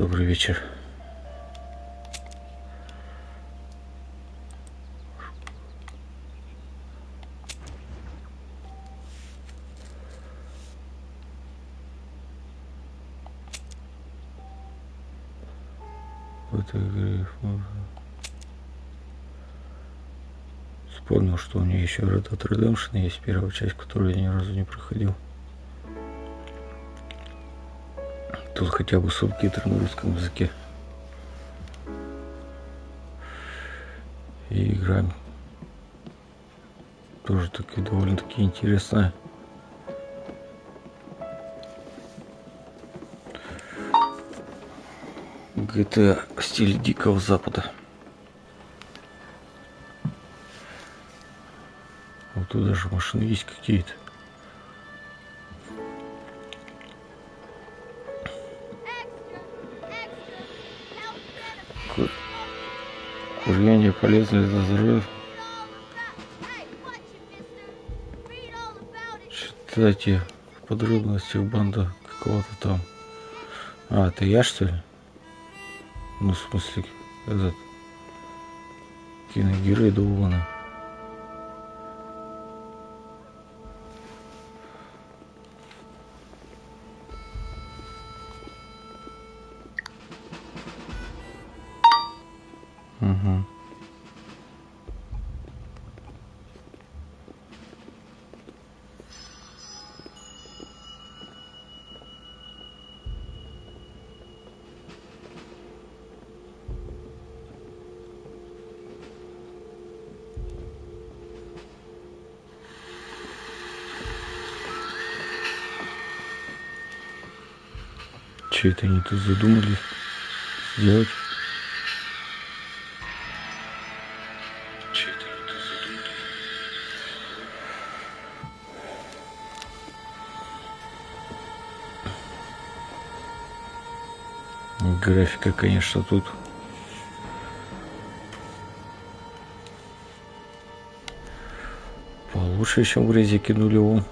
Добрый вечер. В этой игре вспомнил, что у меня еще Red Dead Redemption есть, первая часть, которую я ни разу не проходил. Тут хотя бы субтитры на русском языке. И игра тоже таки довольно-таки интересная. GTA в стиле Дикого Запада. Вот тут даже машины есть какие-то. Курение полезно для здоровья. Читайте в подробностях банда какого-то там. А, это я, что ли? Ну, в смысле, этот киногерой долбаный. Угу. Че это они тут задумались сделать? Графика, конечно, тут получше, чем в резике нулевом.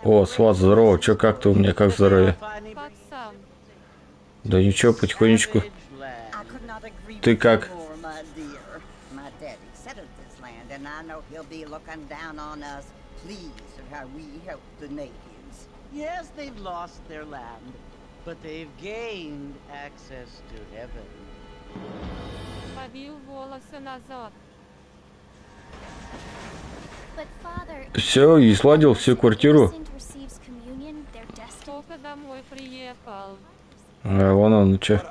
О, сват, здорово. Че, как ты у меня, как здоровье? Да ничего, потихонечку. Ты как? Yes, they've lost their land, but they've gained access to heaven. Побил волосы назад. Все, и сладил всю квартиру. Только домой приехал. А вон он, че.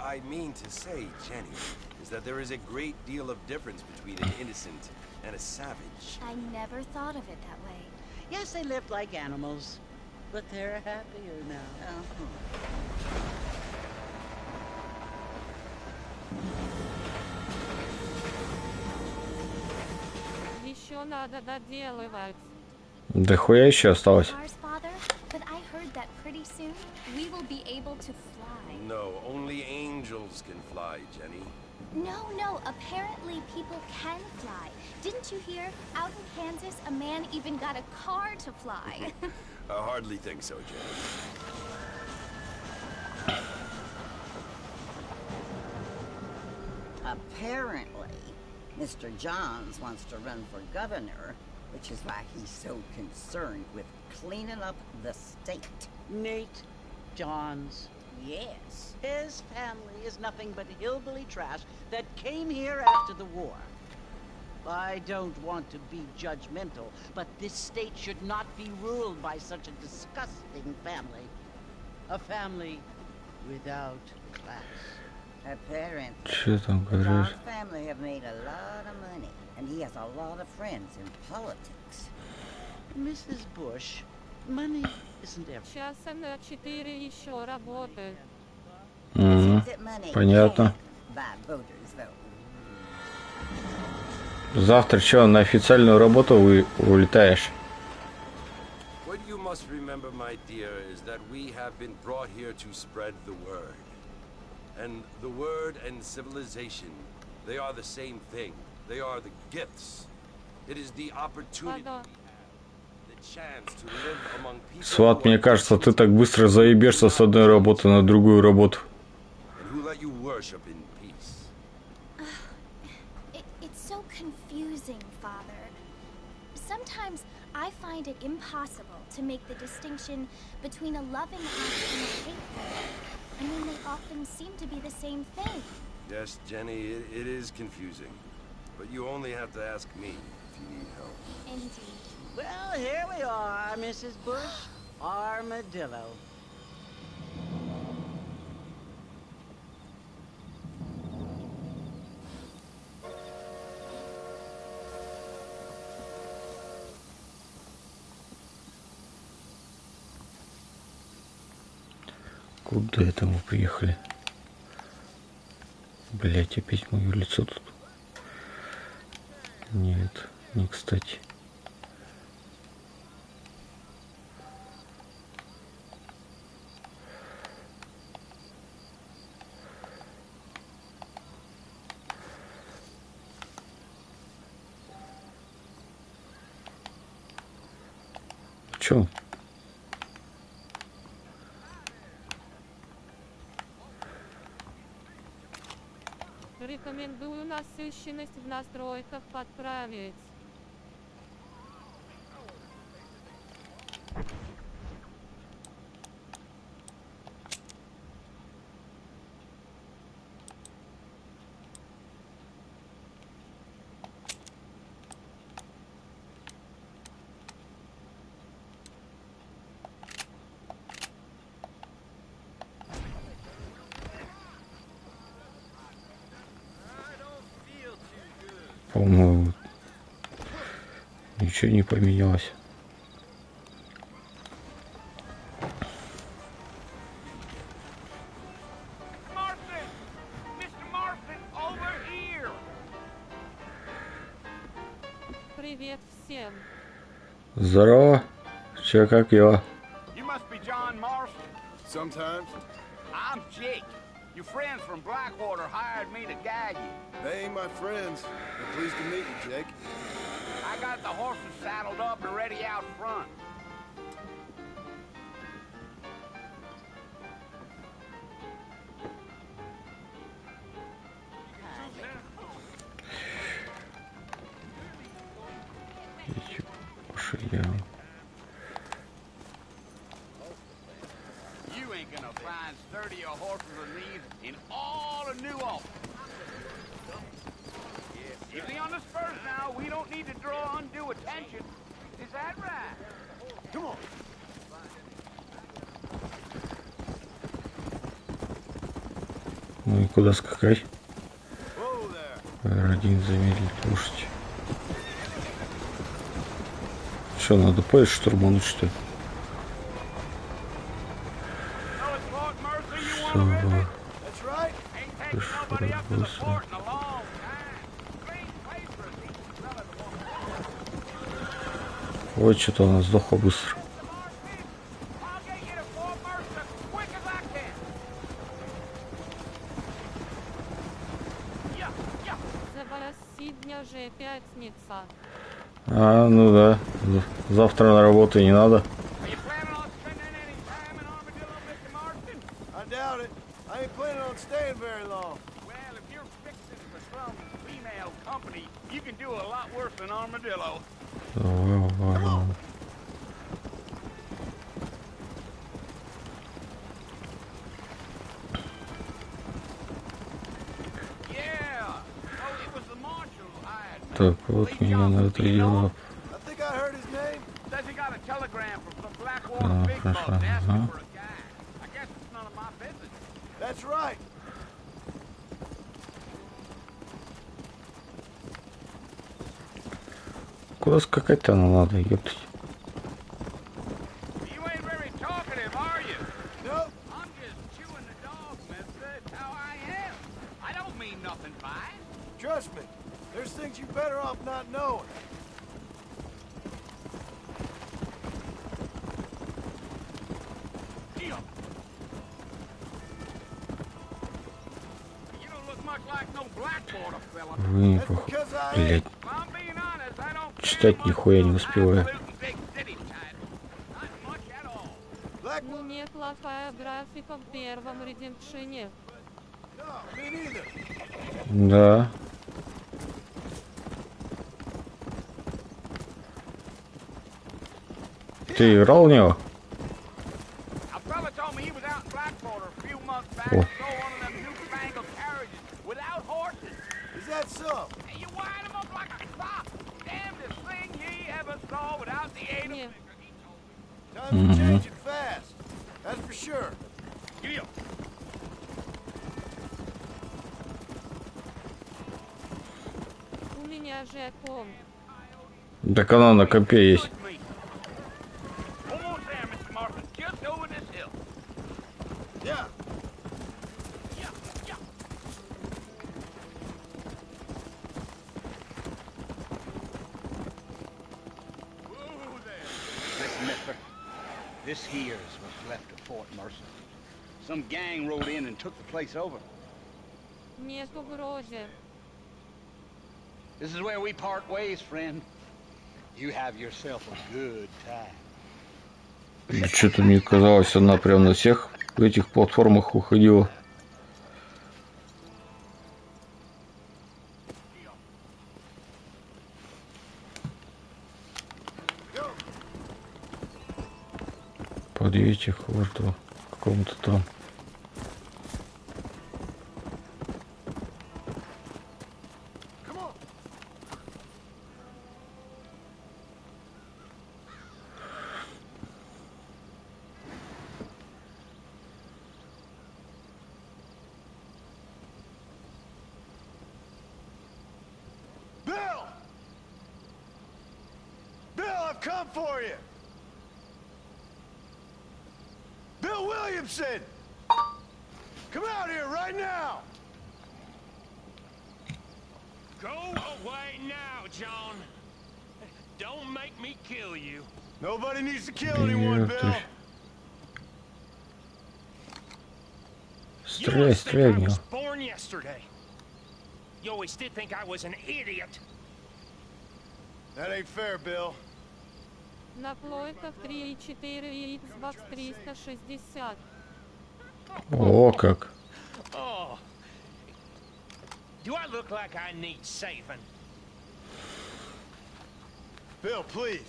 Yes, they lived like animals, but they're happier now. Еще надо доделывать. Да хуя еще осталось. No, only angels can fly, Jenny. No, apparently people can fly. Didn't you hear? Out in Kansas, a man even got a car to fly. I hardly think so, Jenny. Apparently, Mr. Johns wants to run for governor, which is why he's so concerned with cleaning up the state. Nate Johns. Yes. His family is nothing but hillbilly trash that came here after the war. I don't want to be judgmental, but this state should not be ruled by such a disgusting family. A family without class. Apparently, Johns John's family have made a lot of money, and he has a lot of friends in politics. Mrs. Bush, money isn't everything. Часа на 4 еще работает. Понятно. Завтра что, на официальную работу улетаешь? What you must remember, my dear, is that we have been brought here to spread the word. And the word and civilization, they are the same thing. They are the gifts. It is the opportunity. Сват, мне кажется, ты так быстро заебешься с одной работы на другую работу. It's so confusing, Father. Sometimes I find it impossible to make the distinction between a loving act and a hateful one. I mean, they often seem to be the same thing. Yes, Jenny, it is confusing. But you only have to ask me if you need help. Indeed. Well, here we are, Mrs. Bush. Armadillo. Куда это мы приехали? Блять, опять мое лицо тут. Нет, не кстати. Чё? Рекомендую насыщенность в настройках подправить. По-моему, ничего не поменялось. Привет всем. Здорово. Че, как я? You must be John Marston. Sometimes. I'm Jake. Your friends from Blackwater hired me to guide you. They ain't my friends. I'm pleased to meet you, Jake. I got the horses saddled up and ready out front. You ain't gonna find sturdier horses than these in all of New Ulm. Easy on the spurs now. We don't need to draw undue attention. Is that right? Come on. Ну и куда скакать? R1 замедлить лошадь. Что, надо поезд штурмануть, что ли? Вот что-то она сдохла быстро. Сегодня же пятница. А, ну да. Завтра на работу не надо. Так, вот меня на это дело. Ага. Куда скакать-то надо, ёптать? Trust me, there's things you better off not knowing. Вы, блядь, читать нихуя не успеваю. Ну неплохая графика в первом редемпшене. Да. Ты играл в него? О. Не. У меня же комп. Так она на компе есть. This here is what's left of Fort Mercer. Some gang rode in and took the place over. Нету вроде. This is where we part ways, friend. You have yourself a good time. Что-то мне казалось, она прям на всех этих платформах уходила. Под этих вот каком-то там. Come for you! Bill Williamson! Come out here right now! Go away now, John. Don't make me kill you. Nobody needs to kill anyone, Bill. Стреляй, стреляй в него. Born yesterday. You always did think I was an idiot. That ain't fair, Bill. На плойках 3.4 и Xbox 360. О, как. Oh. Do I look like I need saving? Bill, please.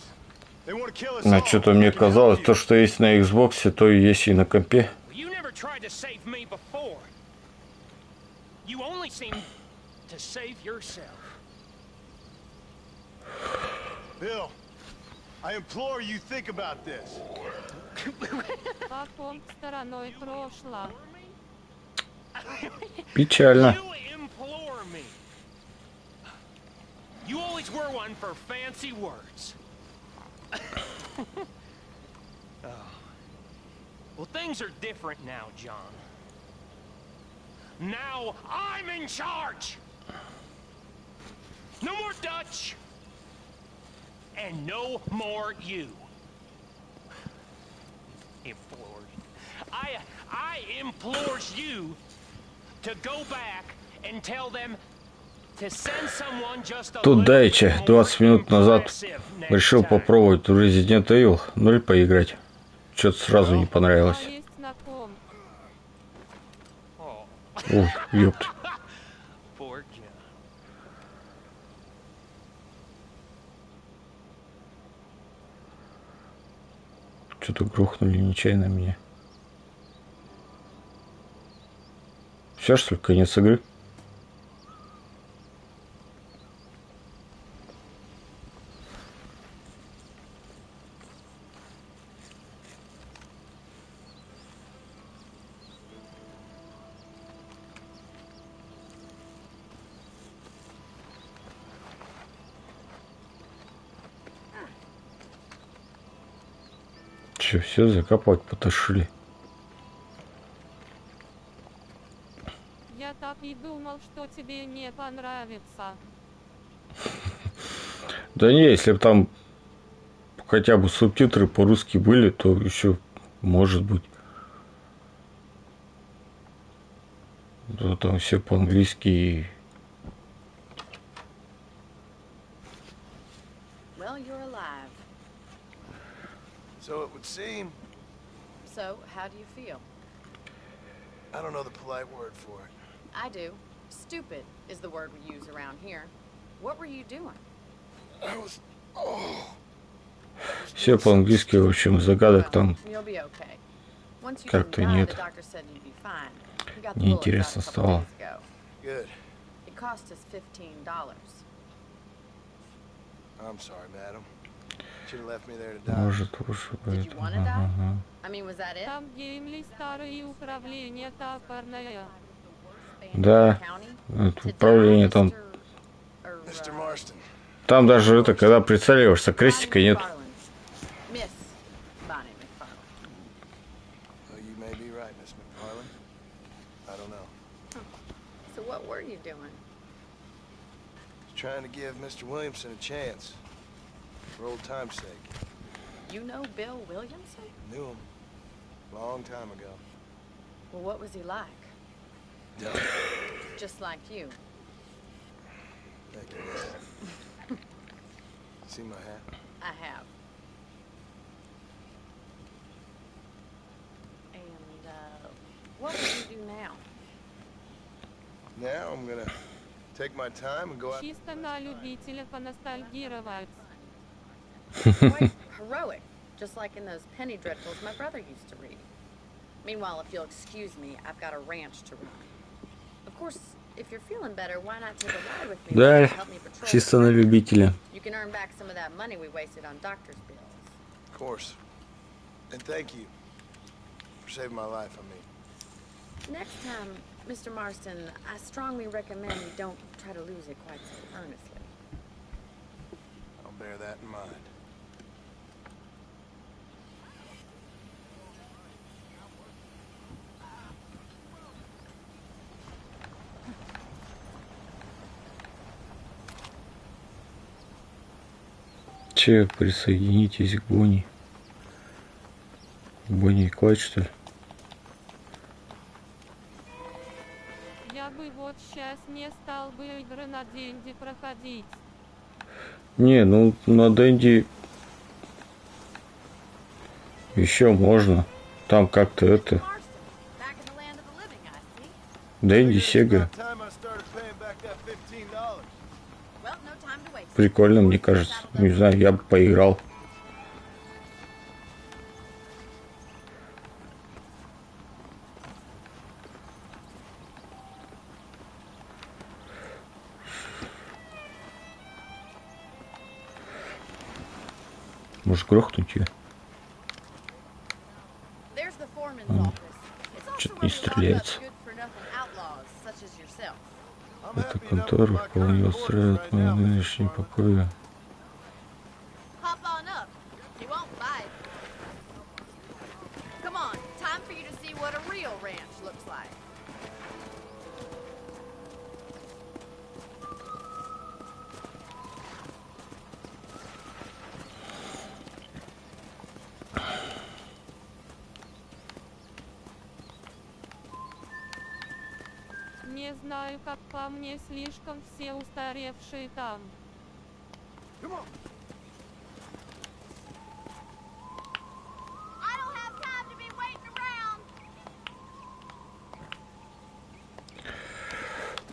They want to kill us А all. что-то мне казалось, то, что есть на Xbox, то и есть и на компе. You never tried to save me before. You only seem to save yourself. Bill, I implore you think about this. А комп стороной прошла. Печально. You implore me. You always were one for fancy words. Oh. Well, things are different now, John. Now I'm in charge. No more Dutch. And no more you. Implored. I implores you to go back and tell them to send someone just a Тут давеча 20 минут назад решил попробовать в Resident Evil 0 поиграть. Что-то сразу не понравилось. Ой, ёпт. Что-то грохнули нечаянно меня. Все, что ли, конец игры? Че, все закапывать потушили? Я так и думал, что тебе не понравится. Да не, если бы там хотя бы субтитры по-русски были, то еще может быть. Да, там все по-английски и... Well, you're alive. So it would seem. So, how do you feel? I don't know the polite word for it. I do. Stupid is the word we use around here. What were you doing? I was... Oh. Все по-английски, в общем, загадок там You'll be okay. Once you как-то didn't die, нет. the doctor said you'd be fine. He got the Неинтересно bullets out a couple стало. days ago. Good. It cost us $15. I'm sorry, madam. Should have left me there to die. Может, лучше Did you будет. want to die? Ага. I mean, was that it? Там геймли старое управление топорное. Да, это управление там. Mr. Marston. Там даже это, когда прицеливаешься, крестика нет. Miss Bonnie McFarlane. Well, you may be right, Miss McFarlane. I don't know. So what were you doing? Trying to give Mr. Williamson a chance. For old time's sake. You know Bill Williamson? Knew him. Long time ago. Well, what was he like? Dumb. Just like you. Thank you, miss. See my hat? I have. And, what would you do now? Now I'm gonna take my time and go out. Чисто на любителя поностальгировать. Quite heroic, just like in those penny dreadfuls my brother used to read. Meanwhile, if you'll excuse me, I've got a ranch to run. Of course, if you're feeling better, why not take a ride with me? Да, Help me patrol. чисто на любителя. You can earn back some of that money we wasted on doctor's bills. Of course. And thank you for saving my life, I mean. Next time, Mr. Marston, I strongly recommend you don't try to lose it quite so earnestly. I'll bear that in mind. Че, присоединитесь к Бонни. Бонни и Клайд, что ли? Я бы вот сейчас не стал бы игры на деньги проходить. Не, ну на Дэнди еще можно. Там как-то это. Дэнди, Сега. Прикольно, мне кажется. Не знаю, я бы поиграл. Может, грохнуть ее? Что-то не стреляется. Эта контора вполне устраивает мои нынешние покои. Не знаю, как по мне, слишком все устаревшие там.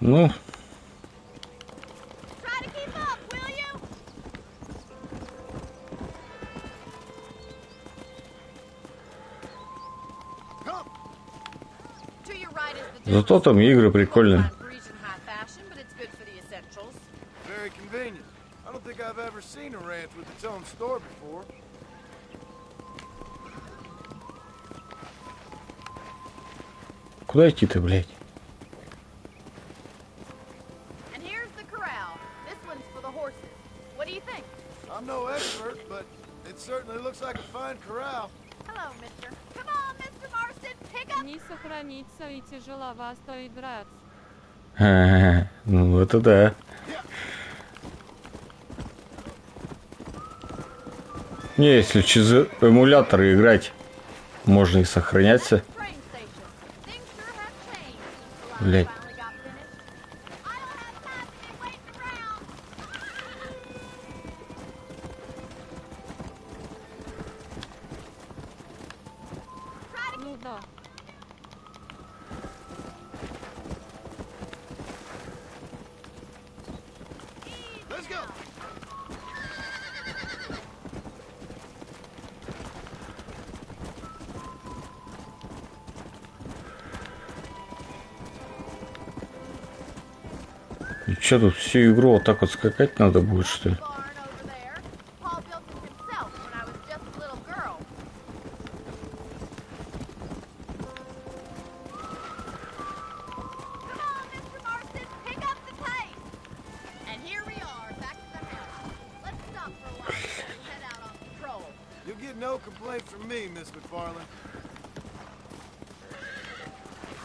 Ну. Зато там игры прикольные. Куда идти-то, блядь? I'm no expert, but it certainly looks like a fine corral. Hello, mister. Come on, Mr. Marston, pick up. Не сохранится и тяжеловато играть. Ну это да. Не, если через эмуляторы играть, можно и сохраняться. Блять. Что тут всю игру вот так вот скакать надо будет, что ли?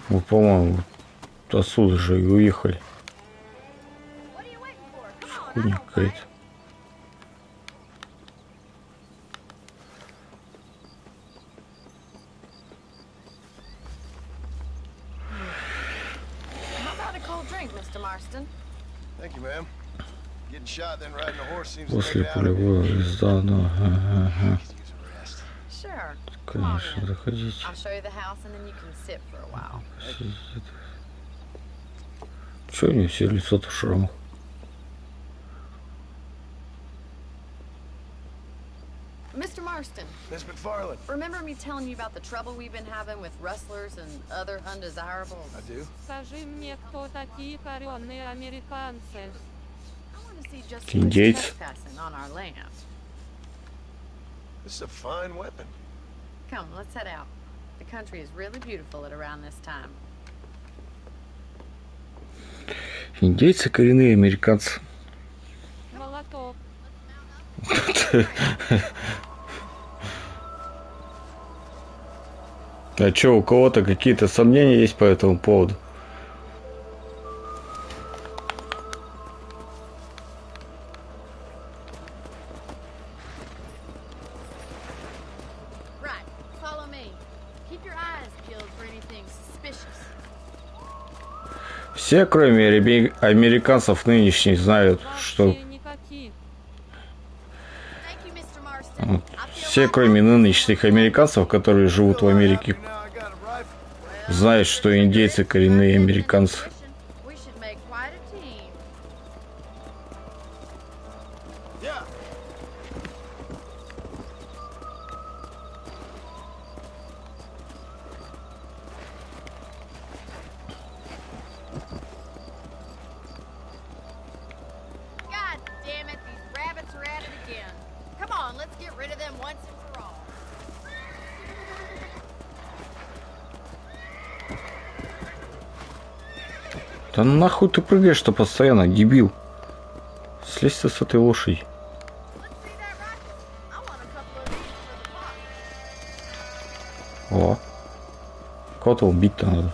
Мы, по-моему, отсюда же и уехали. Хуйня какая-то. После полевого езда, ну, ага. Конечно, заходите. Чё у него все лицо-то в шрамах? Mr. Marston. Miss McFarland. Remember me telling you about the trouble we've been having with rustlers and other undesirables? I do. Скажи мне, кто такие коренные американцы? Индейцы. This is a fine weapon. Come, let's head out. The country is really beautiful at around this time. Индейцы, коренные американцы. Молоток. А чё, у кого-то какие-то сомнения есть по этому поводу? Все, кроме американцев нынешних, знают, что... Все, кроме нынешних американцев, которые живут в Америке, знают, что индейцы коренные американцы. Да нахуй ты прыгаешь-то постоянно, дебил? Слезь ты с этой лошади. О, кого-то убить-то надо.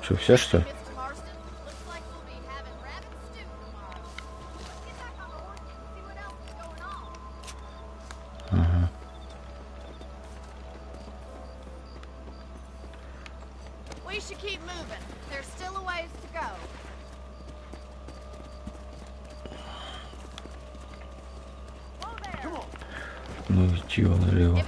Что, все что ли? Ну идти налево.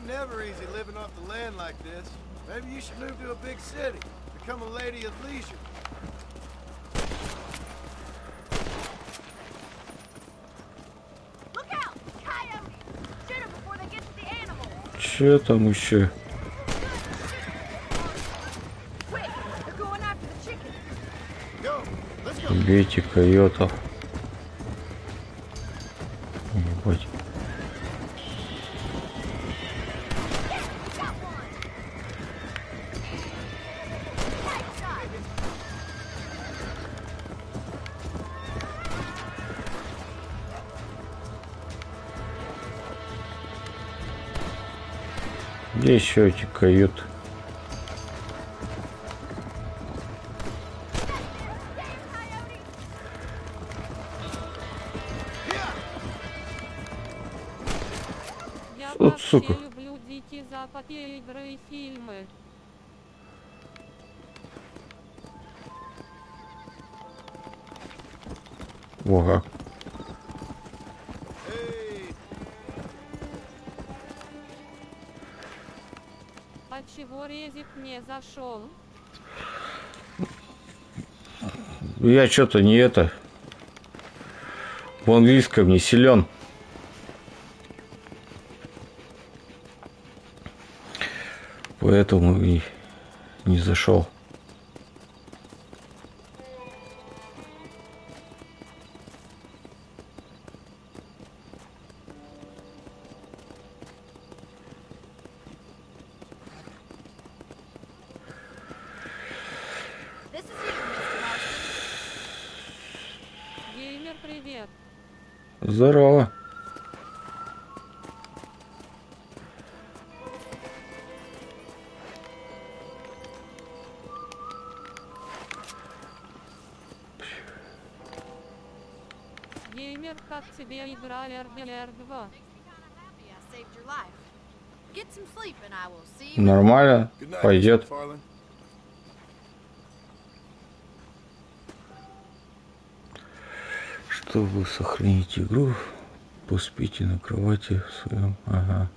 Never easy living off the land like this. Maybe you should move to a big city. Become a lady of leisure. Look out! Coyotes! Shoot them before they get to the animals. Че там еще? Quick! They're going after the chicken. Go! Let's go! Убейте койотов. Ебать. Где еще эти койоты? Я Вот, вообще сука. люблю Дикий Запад и игры и фильмы. Ага. А чего резик не зашел? Я что-то не это. В английском не силен. Поэтому и не зашел. Геймер, привет. Здорово. Геймер, как тебе игра RDR 2? Нормально. Пойдет. Чтобы сохранить игру, поспите на кровати в своем. Ага.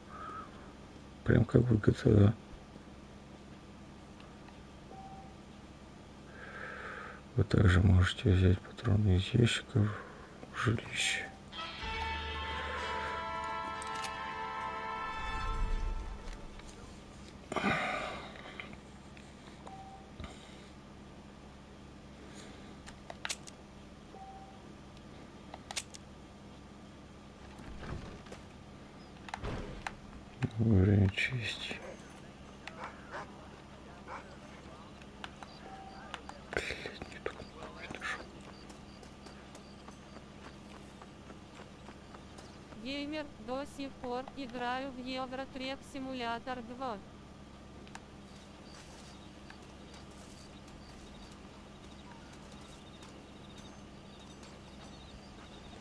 Прям как в GTA, да? Вы также можете взять патроны из ящиков в жилище. Время чести. Геймер, до сих пор играю в Евротрек Симулятор 2.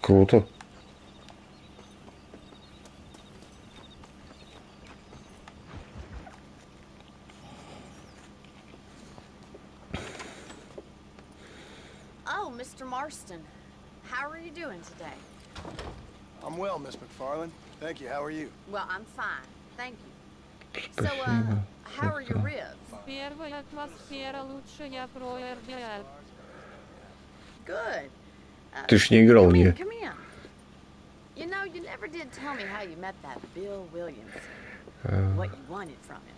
Круто. Oh, Mr. Marston. How are you doing today? I'm well, Miss McFarland. Thank you. How are you? Well, I'm fine. Thank you. So, Спасибо. how are your ribs? Первая атмосфера лучшая про RDR. Good. Ты ж не играл в come in, нее. come in. You know, you never did tell me how you met that Bill Williams. What you wanted from him.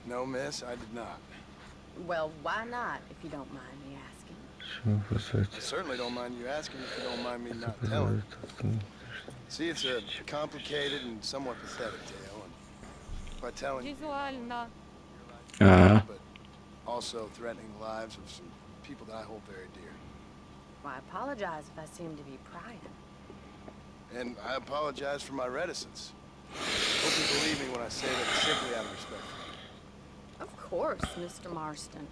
No, miss, I did not. Well, why not, if you don't mind me asking? I certainly don't mind you asking if you don't mind me not telling. See, it's a complicated and somewhat pathetic tale, and by telling you, Визуально. but also threatening the lives of some people that I hold very dear. Well, I apologize if I seem to be prying. And I apologize for my reticence. Hope you believe me when I say that it's simply out of respect for you. Of course, Mr. Marston.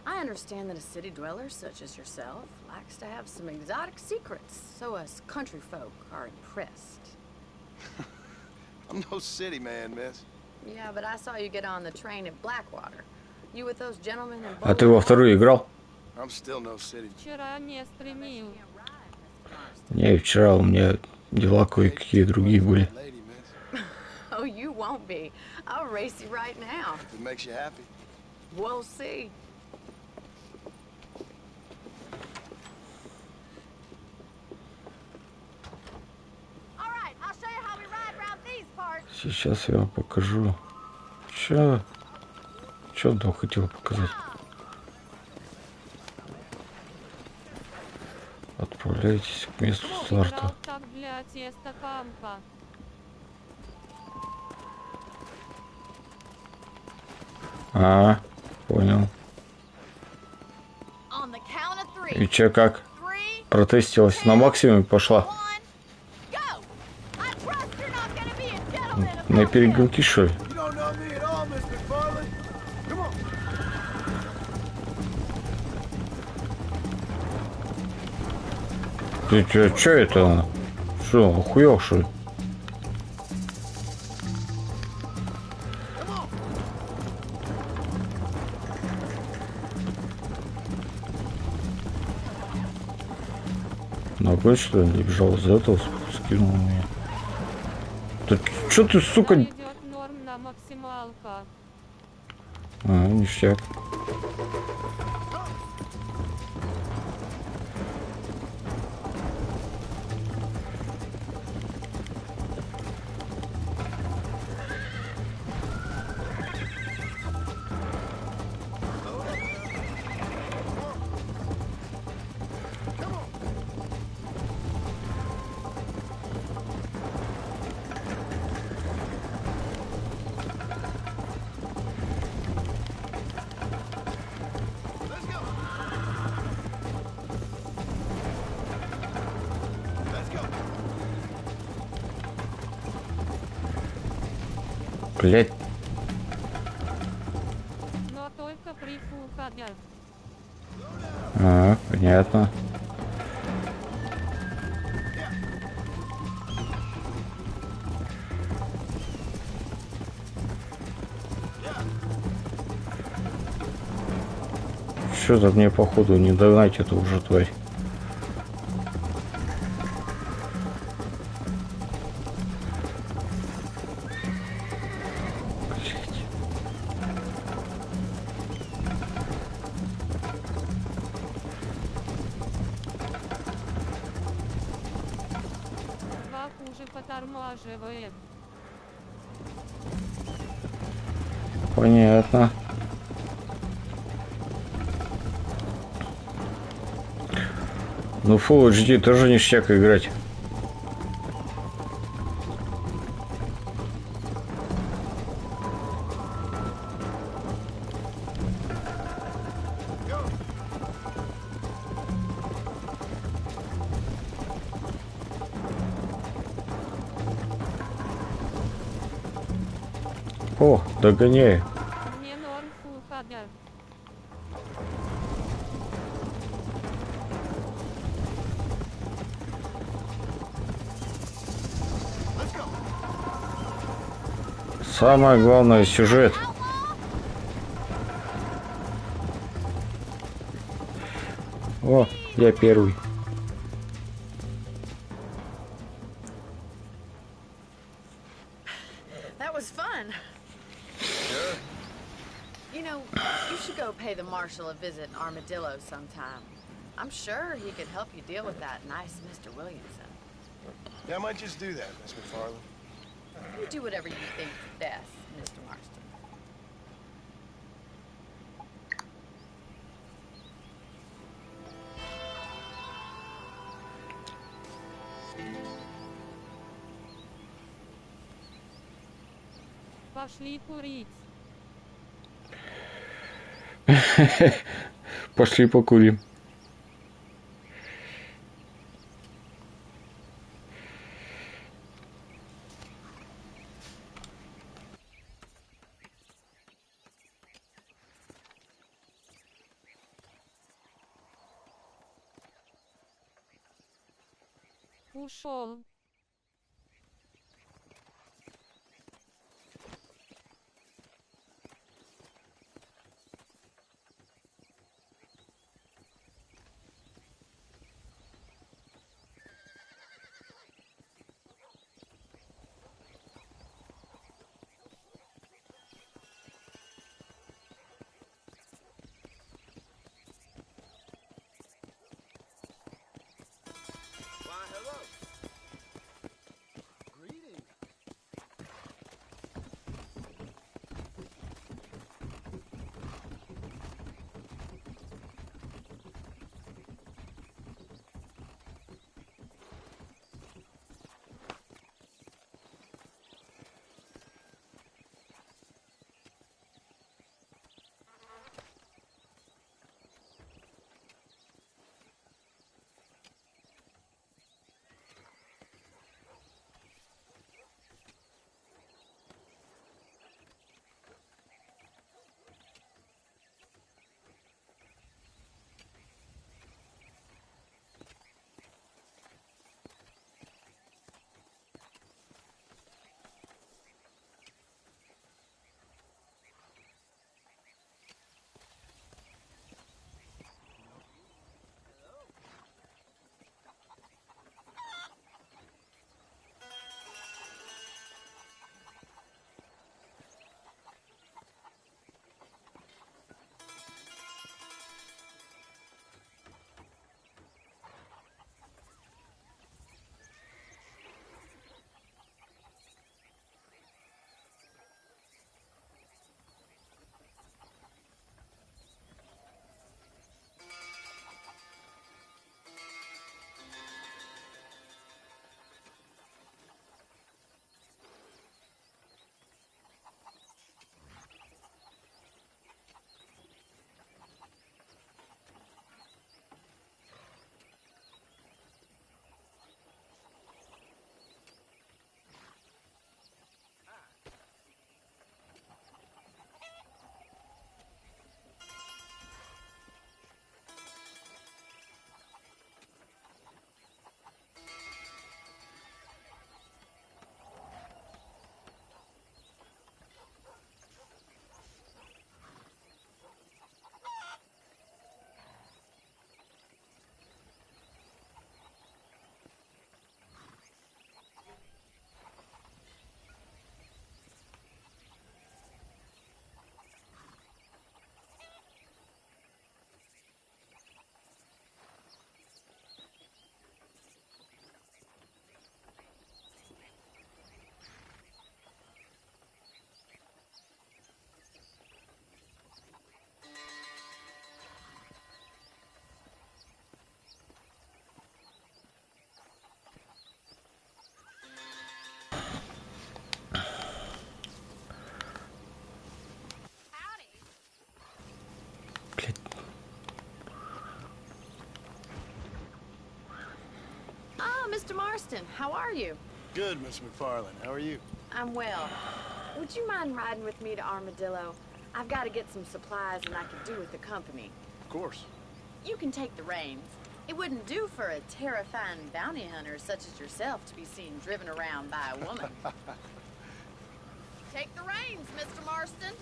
I understand that a city dweller such as yourself likes to have some exotic secrets, so us country folk are impressed. I'm no city man, miss. Yeah, but I saw you get on the train at Blackwater. You with those gentlemen in А ты во вторую играл? I'm still no city. Вчера не стримил. Не, вчера у меня дела кое-какие другие были. Lady, miss. Oh, you won't be. I'll race you right now. If it makes you happy. We'll see. Сейчас я вам покажу. Что он там хотел показать? Отправляйтесь к месту старта. Так для теста кампа. А, понял. И че, как? Протестилась на максимуме, пошла. На перегонки, что ли? Ты чё это? Что, охуел, что ли? Ногой, что ли, бежал за этого, скинул меня. Да чё ты, сука? Идет норм на максималка. А, ништяк. Блять. Но только при входе. А, понятно. Что-то мне походу не догнать эту уже тварь. Два хуже потормаживает. Понятно. Ну, Full HD тоже ништяк играть. О, догоняю. Мне норм входе. Самое главное — сюжет. О, я первый. That was fun. Sure. You know, you should go pay the marshal a visit in Armadillo sometime. I'm sure he could help you deal with that nice Mr. Williamson. Yeah, I might just do that, Miss McFarland. You do whatever you think is best, Mr. Marston. Пошли курить. Пошли покурим. Ушел. Why, hello. Marston, how are you? Good, Miss McFarland. How are you? I'm well. Would you mind riding with me to Armadillo? I've got to get some supplies and I could do with the company. Of course. You can take the reins. It wouldn't do for a terrifying bounty hunter such as yourself to be seen driven around by a woman. Take the reins, Mr. Marston.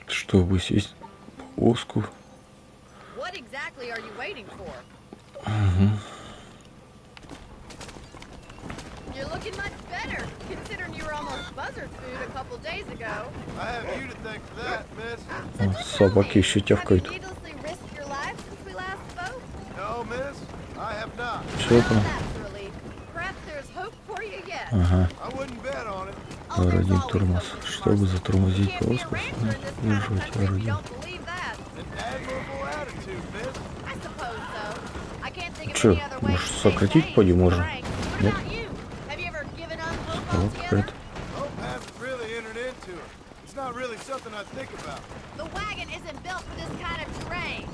Чтобы сесть в повозку. What exactly are you waiting for? You're looking much better, considering you were almost buzzard food a couple days ago. I have you to thank for that, miss. Собаки еще тявкают. Have you needlessly risked your life since we last spoke? No, miss. I have not. Что там? That's a relief. Perhaps there's hope for you yet. Ага. I wouldn't bet on it. Родить тормоз. Чтобы затормозить повозку, удерживать орудие. Don't believe that. An admirable attitude, miss. I suppose so. I can't think of Че, any other way может, to say сократить thanks, пойдем можно? Frank. What Нет? about you? Have you ever given up hope Вот altogether? какая-то. Hope haven't really entered into it. It's not really something I think about. The wagon isn't built for this kind of terrain.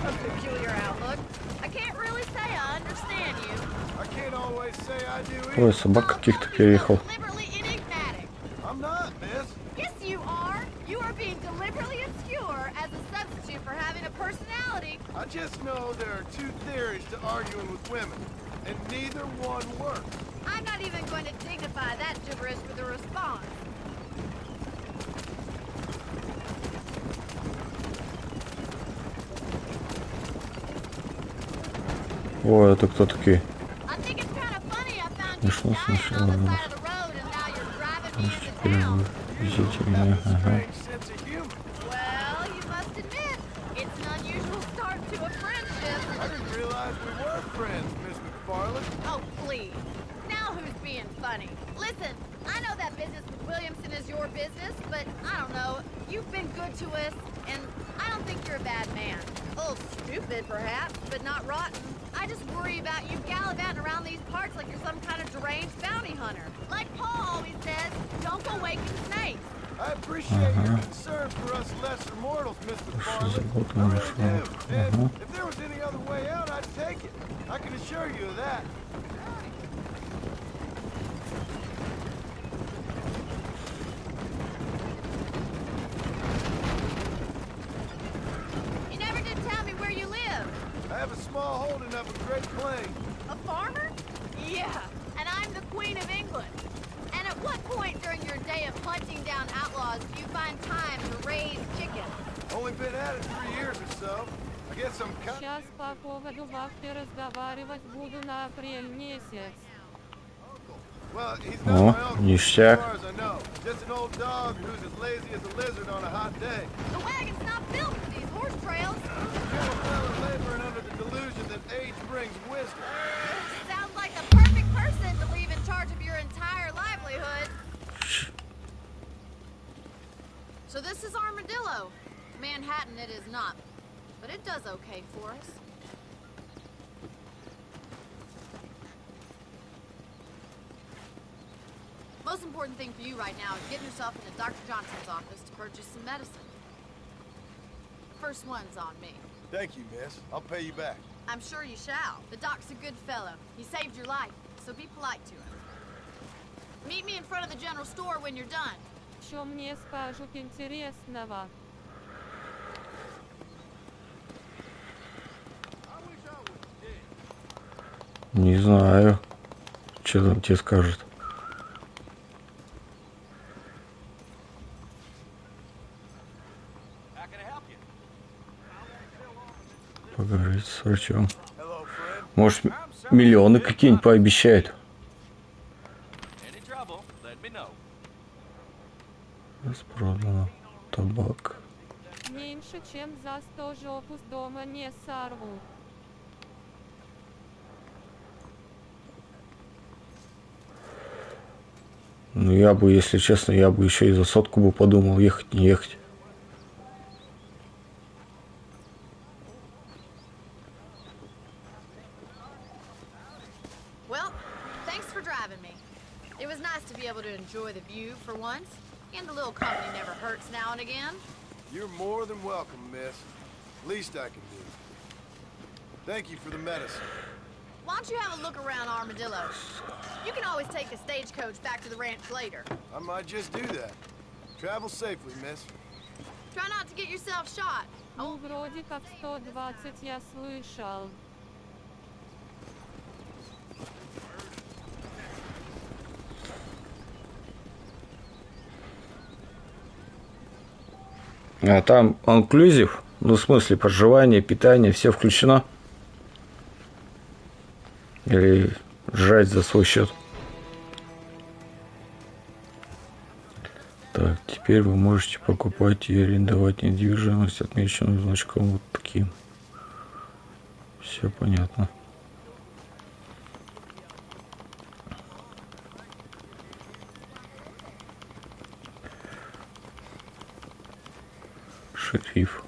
A peculiar outlook. I can't really say I understand you. I can't always say I do Ой, either. собак каких-то переехал. Deliberately enigmatic. I'm not, miss. Yes, you are. You are being deliberately obscure as a substitute for having a personality. I just know there are two theories to arguing with women, and neither one works. I'm not even going to dignify that gibberish with a response. Ой, это кто такие? I think it's kind of funny I found you Смешно, dying смешно. on the side of the road and now you're driving me into town. Везите меня, ага. Strange sense of humor. Well, you must admit, it's an unusual start to a friendship. I didn't realize we were friends, Miss McFarland. Oh, please. Now who's being funny? Listen, I know that business with Williamson is your business, but I don't know. You've been good to us, and I don't think you're a bad man. A little stupid, perhaps, but not rotten. I just worry about you gallivanting around these parts like you're some kind of deranged bounty hunter. Like Paul always says, don't go waking snakes. I appreciate your concern for us lesser mortals, Miss McFarland. Вот I он really нашел. do. And Ага. if there was any other way out, I'd take it. I can assure you of that. You never did tell me where you live. I have a small holding up in Great Plains. A farmer? Yeah, and I'm the Queen of England. And at what point during your day of hunting down outlaws do you find time to raise chickens? Only been at it 3 years or so. I guess I'm kind Сейчас по поводу вахты разговаривать буду на апрель месяц. Well, he's О, not my uncle, ништяк. as far as I know. Just an old dog who's as lazy as a lizard on a hot day. The wagon's not built for these horse trails. Young fella laboring under the delusion that age brings wisdom. Sounds like the perfect person to leave in charge of your entire livelihood. So this is Armadillo. Manhattan it is not, but it does okay for us. Most important thing for you right now is getting yourself into Dr. Johnson's office to purchase some medicine. First one's on me. Thank you, miss. I'll pay you back. I'm sure you shall. The doc's a good fellow. He saved your life, so be polite to him. Meet me in front of the general store when you're done. Что мне скажут интересного? Не знаю, что там тебе скажут. Поговорить с врачом. Может, миллионы какие-нибудь пообещают. Распродано. Табак. Меньше чем за 100 жопу с дома не сорву. Ну, я бы, если честно, я бы еще и за сотку бы подумал, ехать, не ехать. Well, thanks for driving me. It was nice to be able to enjoy the view for once. And a little company never hurts now and again. You're more than welcome, miss. Least I can do. Thank you for the medicine. Why don't you have a look around Armadillo? You can always take a stagecoach back to the ranch later. I might just do that. Travel safely, miss. Try not to get yourself shot. Ну, вроде как 120 я слышал. А там инклюзив, ну в смысле проживание, питание, все включено? Или жрать за свой счет? Так, теперь вы можете покупать и арендовать недвижимость, отмеченную значком вот таким. Все понятно. Шериф.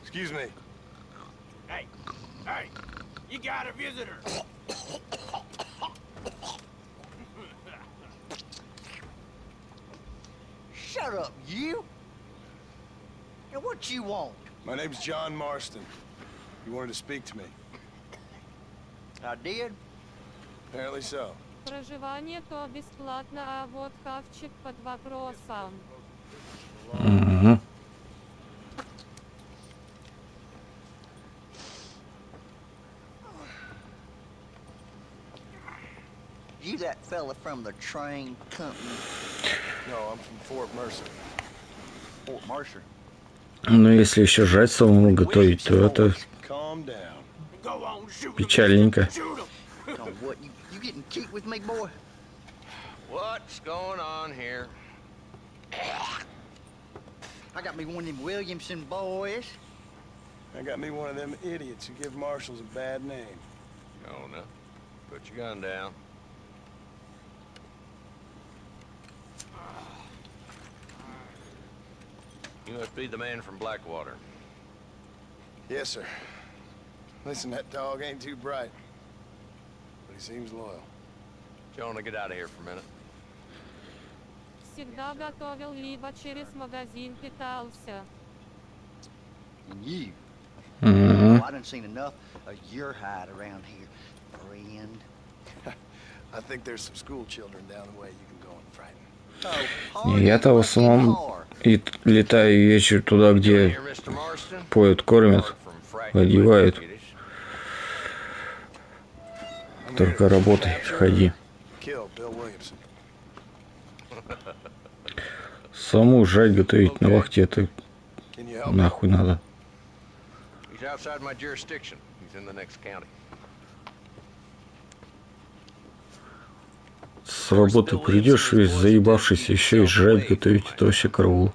Excuse me. Hey, hey, you got a visitor. Shut up, you. Now what you want? My name's John Marston. You wanted to speak to me. I did. Apparently so. Проживание то бесплатно, а вот хавчик под вопросом. Угу. You that fella from the train company? No, I'm from Fort Mercer. Fort Mercer. Ну, если еще жрать самому готовить, то это Calm down. Go on, shoot him. печальненько. Shoot him. Oh, what? You getting cute with me, boy? What's going on here? I got me one of them Williamson boys. I got me one of them idiots who give marshals a bad name. Oh, no. Put your gun down. You must be the man from Blackwater. Yes, sir. Listen, that dog ain't too bright, but he seems loyal. Jonah, get out of here for a minute. Всегда готовил, либо через магазин питался. And you. Угу. Oh, I done seen enough of your hide around here, friend. I think there's some school children down the way you can go and frighten. Oh, Я-то в основном и летаю вечер туда, где поют, кормят, одевают. Только работай, ходи. Саму жрать готовить на вахте, это нахуй надо. С работы придешь весь заебавшийся, еще и жрать готовить, это вообще караул.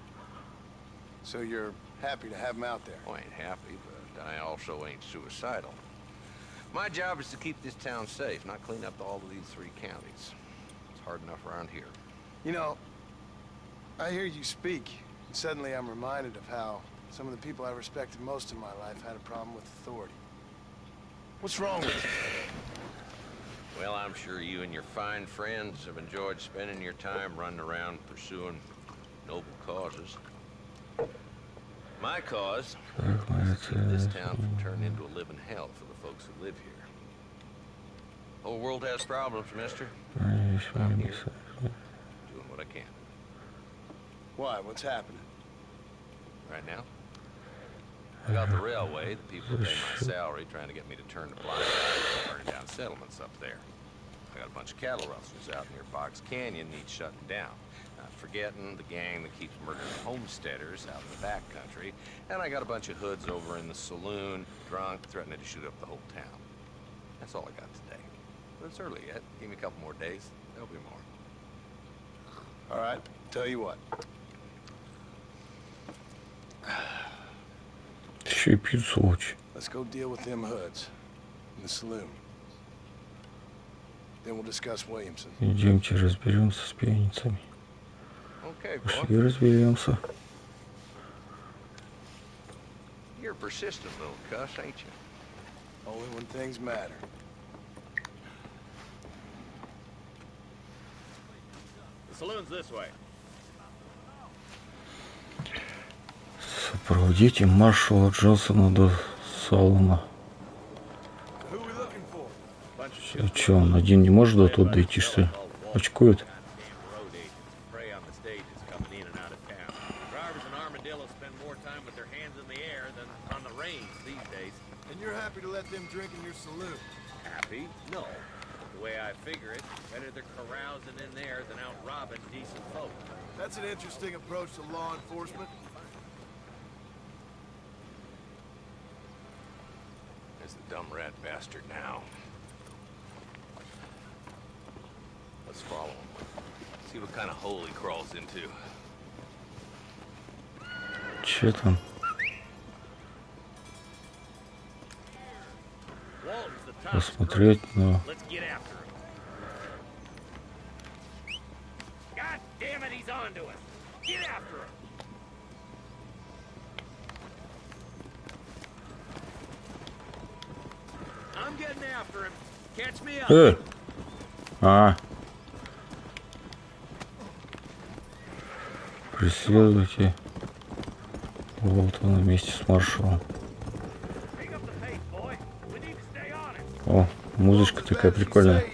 So you're happy to have him out there? I ain't happy, but I also ain't suicidal. My job is to keep this town safe, not clean up all of these 3 counties. It's hard enough around here. You know, I hear you speak, and suddenly I'm reminded of how some of the people I respected most in my life had a problem with authority. What's wrong with you? Well, I'm sure you and your fine friends have enjoyed spending your time running around pursuing noble causes. My cause is to keep this town from turning into a living hell for the folks who live here. The whole world has problems, mister. I'm here, doing what I can. Why? What's happening? Right now? I got the railway, the people who pay my salary trying to get me to turn the blind eye and burn down settlements up there. I got a bunch of cattle rustlers out near Box Canyon needs shutting down. Not forgetting the gang that keeps murdering homesteaders out in the back country. And I got a bunch of hoods over in the saloon, drunk, threatening to shoot up the whole town. That's all I got today. But it's early yet. Give me a couple more days. There'll be more. All right, tell you what. Еще и пьют, сволочь. Let's go deal with them hoods in the saloon. Then we'll discuss Williamson. Идемте разберемся с пьяницами. Okay, Пошли разберемся. You're a persistent little cuss, ain't you? Only when things matter. The saloon's this way. Сопроводите маршала Джонсона до салона. Че, он один не может до туда дойти, что ли? Очкует? Happy? No. The way I figure it, better they're carousing in there than out robbing decent folk. That's an interesting approach to law enforcement. There's the dumb rat bastard now. Let's follow him. See what kind of hole he crawls into. Че там? Посмотреть, но... Преследуйте Уолтона вместе с маршалом. О, музычка такая прикольная.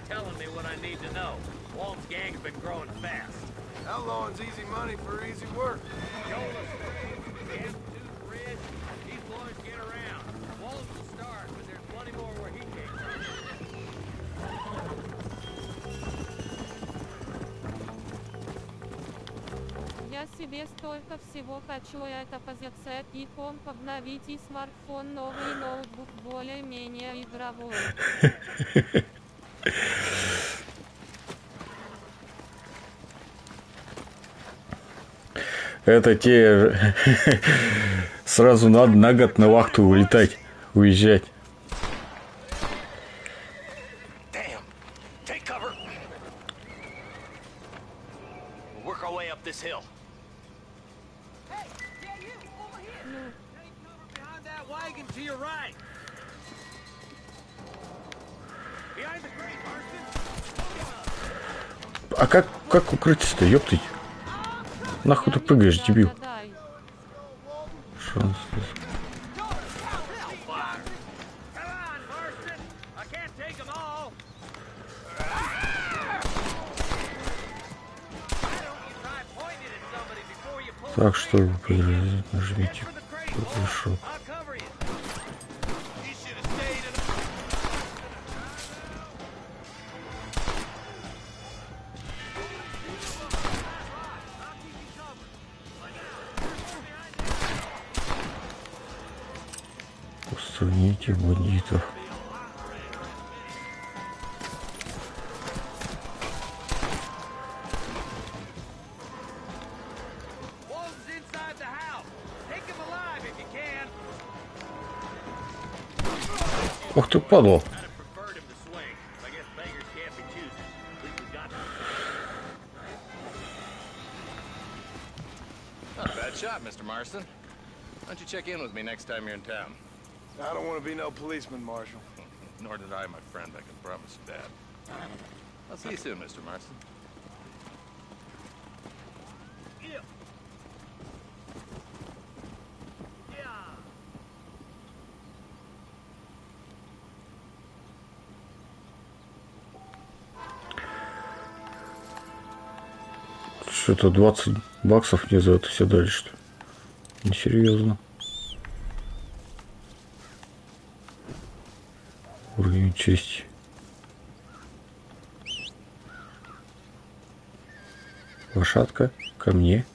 Telling me what I need to know. Walt's gang's been growing fast. Outlawing's easy money for easy work. These boys get around. Walt's will start, but there's plenty more where he came from. Я себе столько всего хочу, это позиция и комп обновить и смартфон, новый ноутбук более-менее игровой. Это те сразу надо на год на вахту улетать, уезжать. А как укрыться-то, ёптыть? Нахуй ты прыгаешь, дебил? Шанс. Так, чтобы подразить, нажмите кругляшок. Устраните бандитов. Ух ты, падла. Not a bad shot, Mr. Marston. Why don't you check in with me next time you're in town? I don't want to be no policeman, Marshal. Nor did I, my friend. I can promise you that. I'll see you soon, Mr. Marston. Что-то 20 баксов мне за это все дали, что ли? Несерьезно. Уровень чести. Лошадка ко мне.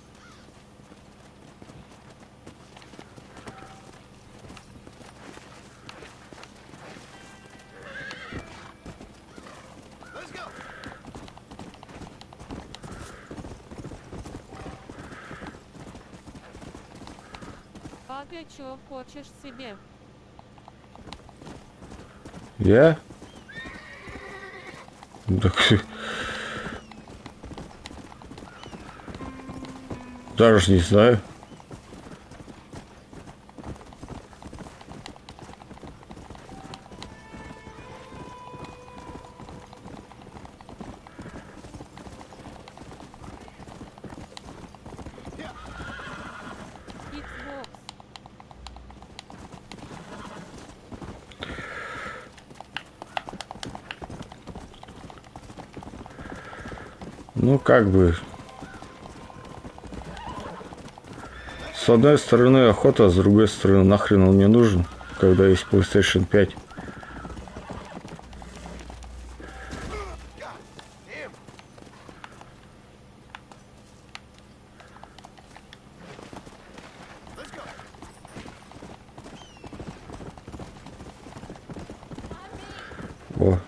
А ты чё хочешь себе? Я? Так... Даже не знаю. Ну, как бы... С одной стороны охота, а с другой стороны нахрен он мне нужен, когда есть PlayStation 5. О.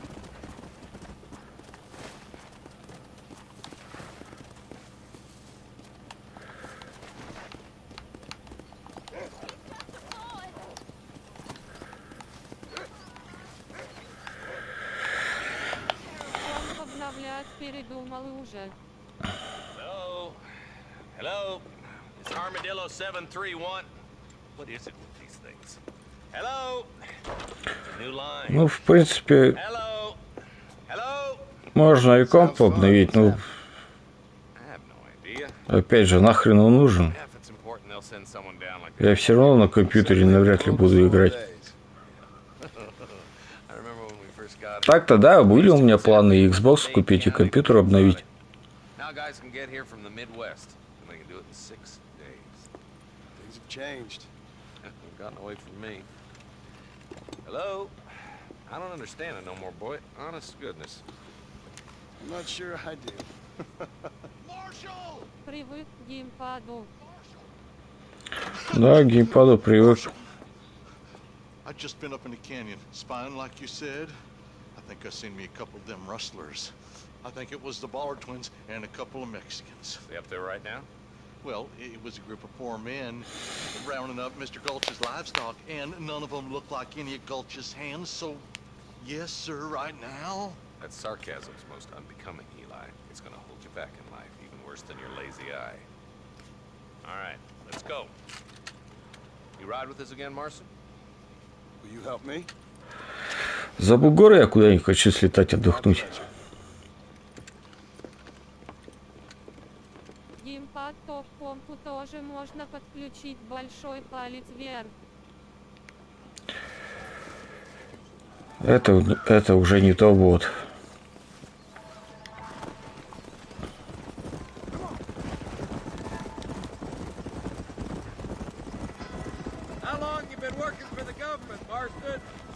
Передумал уже. Hello? Hello? It's Armadillo 731. What is it with these things? Hello? New line. Ну, в принципе, Hello? Hello? можно и комп обновить, но... Опять же, нахрен он нужен? Я все равно на компьютере навряд ли буду играть. Так-то да, были у меня планы и Xbox купить, и компьютер обновить. Привык к геймпаду. Да, к геймпаду привык. I've just been up in the canyon, spying like you said. I think I seen me a couple of them rustlers. I think it was the Ballard twins and a couple of Mexicans. They up there right now? Well, it was a group of poor men rounding up Mr. Gulch's livestock, and none of them looked like any of Gulch's hands, so yes, sir, right now. That sarcasm's most unbecoming, Eli. It's gonna hold you back in life, even worse than your lazy eye. All right, let's go. You ride with us again, Marson? Will you help me? За бугоры я куда-нибудь хочу слетать, отдохнуть. Геймпад топ-компу тоже можно подключить большой палец вверх. Это уже не то вот.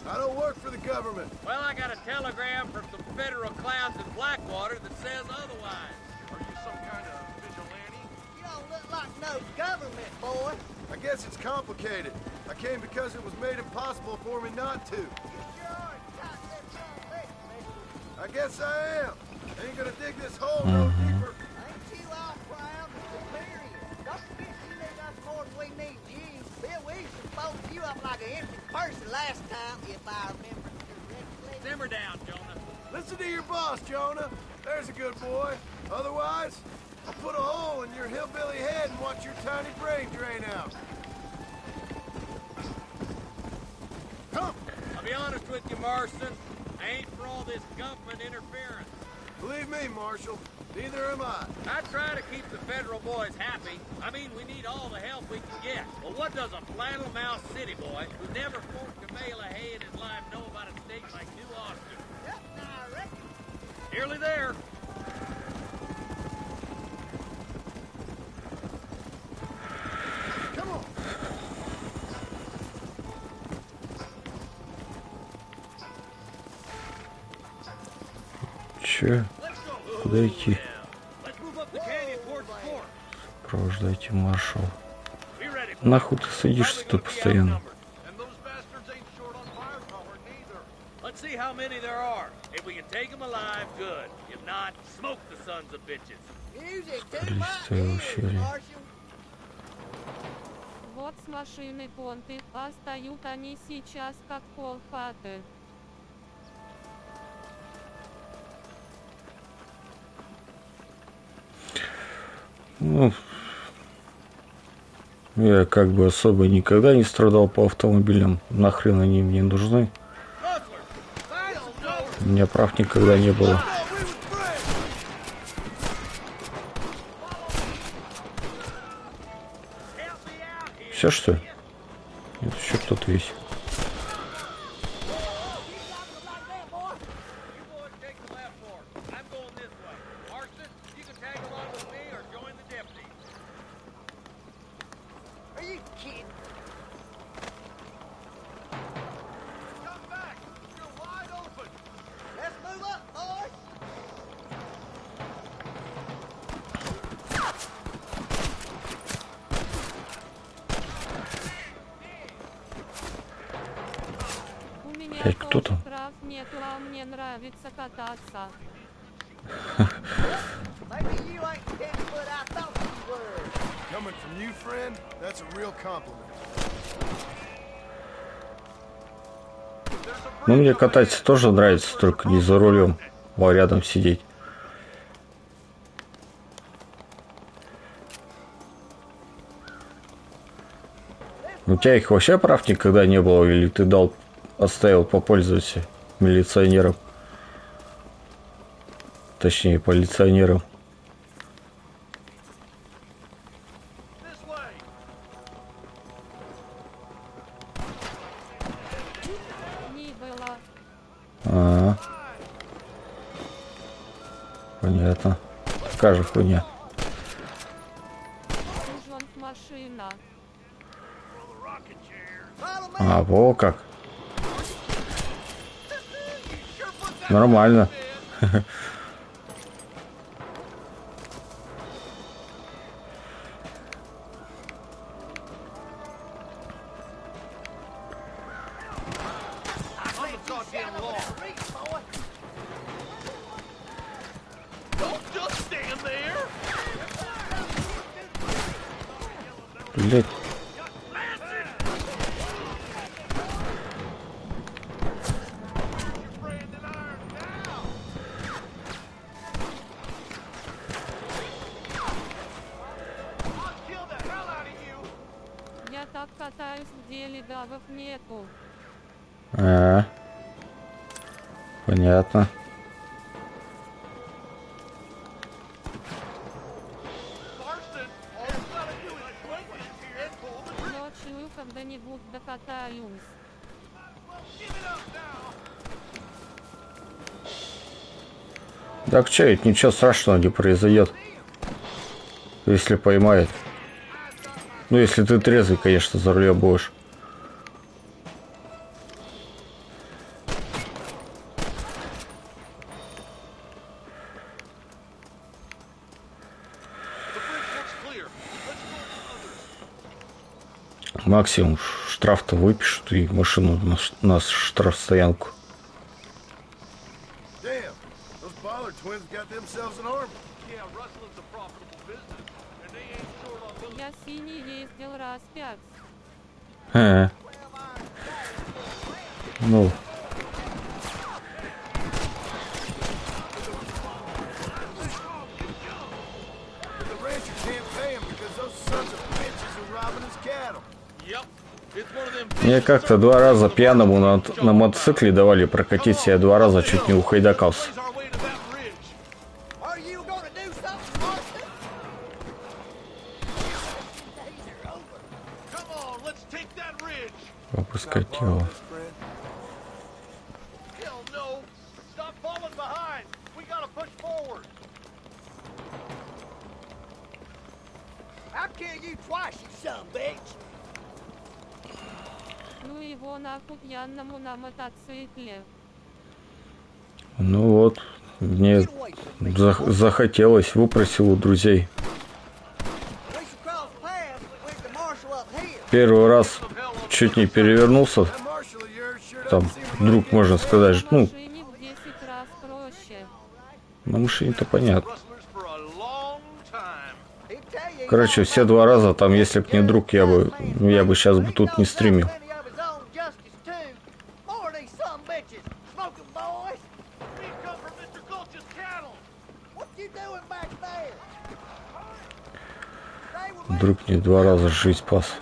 I don't work for the government. Well, I got a telegram from some federal clowns in Blackwater that says otherwise. Are you some kind of vigilante? You don't look like no government, boy. I guess it's complicated. I came because it was made impossible for me not to. I guess I am. I ain't gonna dig this hole no deeper. Ain't you all proud of the period? Don't forget you need us more than we need you. Bill, we supposed you up like an empty person last time, if I remember correctly. Simmer down, Jonah. Listen to your boss, Jonah. There's a good boy. Otherwise, I'll put a hole in your hillbilly head and watch your tiny brain drain out. Come! I'll be honest with you, Marston. I ain't for all this government interference. Believe me, Marshal, neither am I. I try to keep the federal boys happy. I mean, we need all the help we can get. Well, what does a flannel-mouthed city boy who never forked a bale of hay in his life know about a state like New Austin? Yep, I reckon. Nearly there. Come on. Че? Куда идти? Сопровождайте маршал. Нахуй ты садишься-то постоянно? Скалистое ущелье. Вот с машины понты, а стоят они сейчас как полхаты. Ну, я как бы особо никогда не страдал по автомобилям. Нахрен они мне нужны. У меня прав никогда не было. Все, что ли? Нет, еще кто-то есть. Кто там? Прав нету, а мне нравится кататься. Ну, мне кататься тоже нравится, только не за рулем, а рядом сидеть. У тебя их вообще прав никогда не было, или ты оставил попользоваться милиционером? Точнее, полиционером. Не было. А-а-а. Понятно. Какая же хуйня. Машина. А, во как. Нормально. Блять. Я так катаюсь, где легавых нету. А, понятно. Ночью когда-нибудь докатаюсь. Так что, это ничего страшного не произойдет, если поймает. Ну, если ты трезвый, конечно, за рулем будешь. Максимум штраф-то выпишут и машину на штрафстоянку. Я синий ездил раз 5. Ну. Мне как-то 2 раза пьяному на мотоцикле давали прокатиться, я 2 раза чуть не ухайдакался. Опускать тело. Ну его нахуй пьяному на мотоцикле. Ну вот, мне захотелось, выпросил у друзей. Первый раз чуть не перевернулся. Там друг, можно сказать, ну, на машине-то понятно. Короче, все 2 раза, там, если бы не друг, я бы сейчас бы тут не стримил. Вдруг мне 2 раза жизнь спас.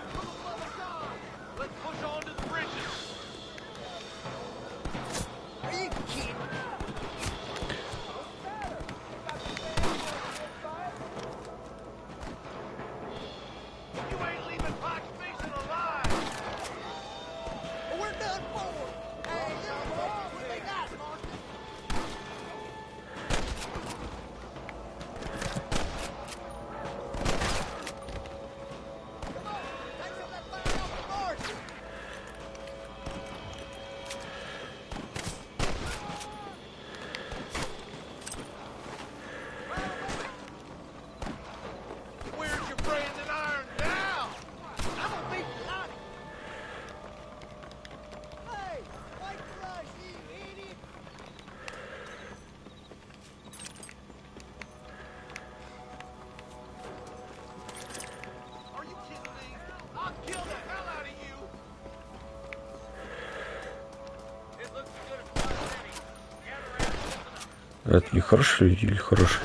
Это не хорошие люди или хорошие?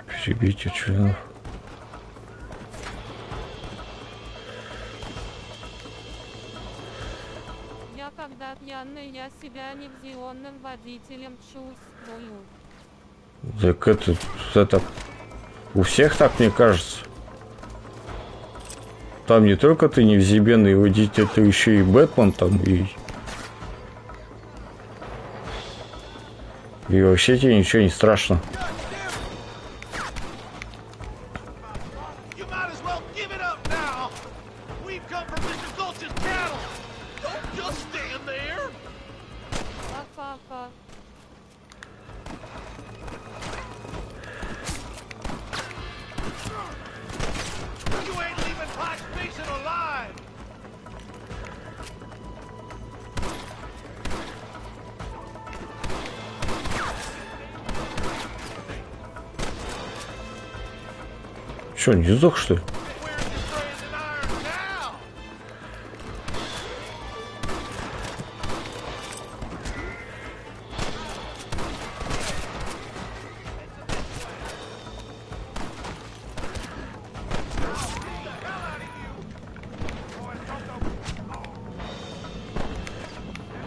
Перебейте членов. Я когда пьяный, я себя невзионным водителем чувствую. Так это у всех так, мне кажется. Там не только ты невзъебенный водитель, это еще и Бэтмен там, и вообще тебе ничего не страшно. Что, не сдох, что ли?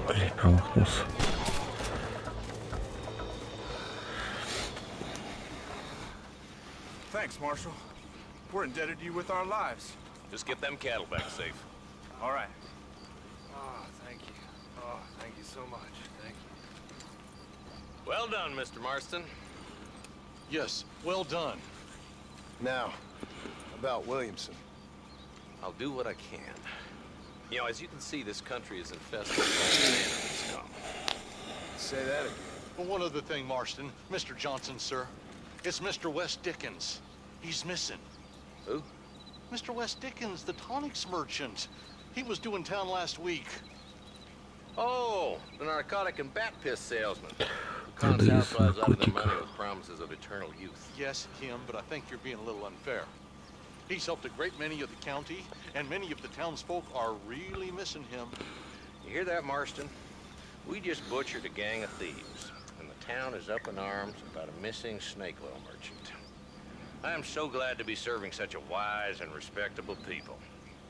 Блин, промахнулся. Thanks, Marshal. We're indebted to you with our lives. Just get them cattle back safe. All right. Oh, thank you. Oh, thank you so much. Thank you. Well done, Mr. Marston. Yes, well done. Now, about Williamson. I'll do what I can. You know, as you can see, this country is infested with all manner of scum. Say that again. Well, one other thing, Marston. Mr. Johnson, sir. It's Mr. West Dickens. He's missing. Who? Mr. West Dickens, the tonics merchant. He was due in town last week. Oh, the narcotic and bat piss salesman. Cons housewives out of their money with promises of eternal youth. Yes, him, but I think you're being a little unfair. He's helped a great many of the county, and many of the townsfolk are really missing him. You hear that, Marston? We just butchered a gang of thieves, and the town is up in arms about a missing snake oil merchant. I am so glad to be serving such a wise and respectable people.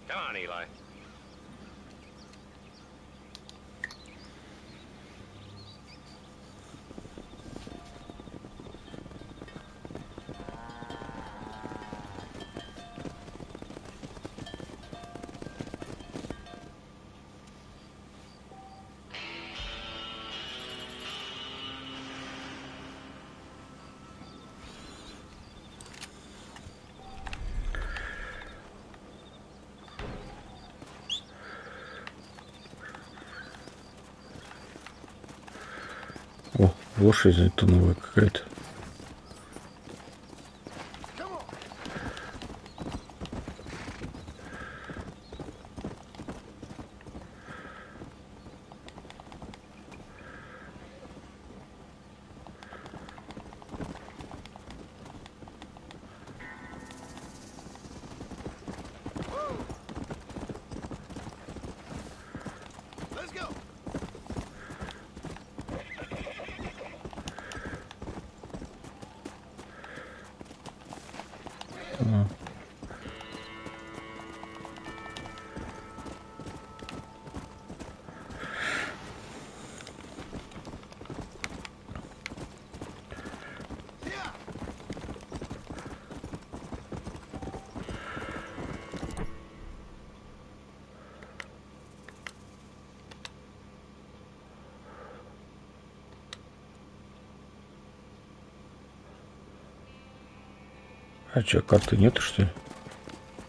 Come on, Eli. О, лошадь это новая какая-то. А чё, карты нету, что ли?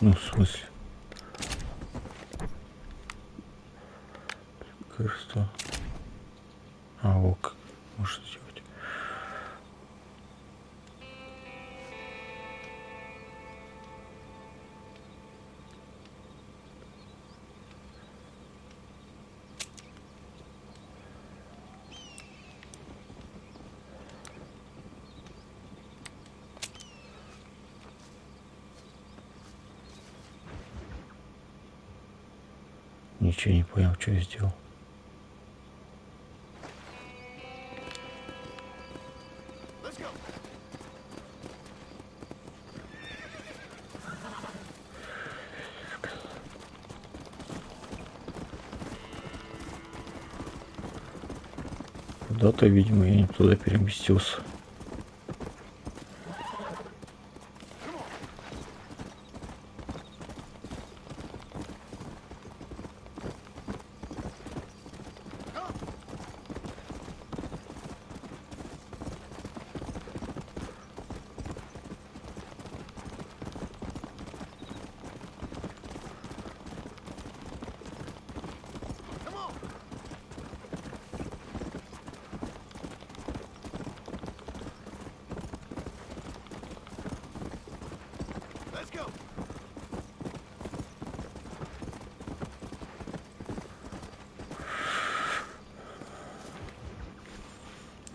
Ну, в смысле? Лекарство. А, ок. Можно сделать. Ничего не понял, что я сделал. Куда-то, видимо, я не туда переместился.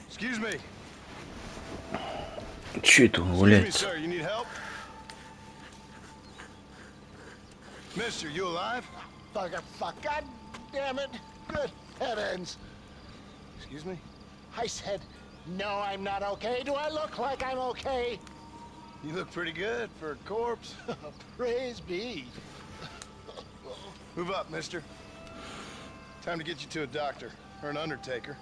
Excuse me. Че это он валяется? Sir, you need help? Mister, you alive? Fuck, God damn it. Good heavens. Excuse me? I said, no, I'm not okay. Do I look like I'm okay? You look pretty good for a corpse. Praise be. Move up, mister. Time to get you to a doctor or an undertaker.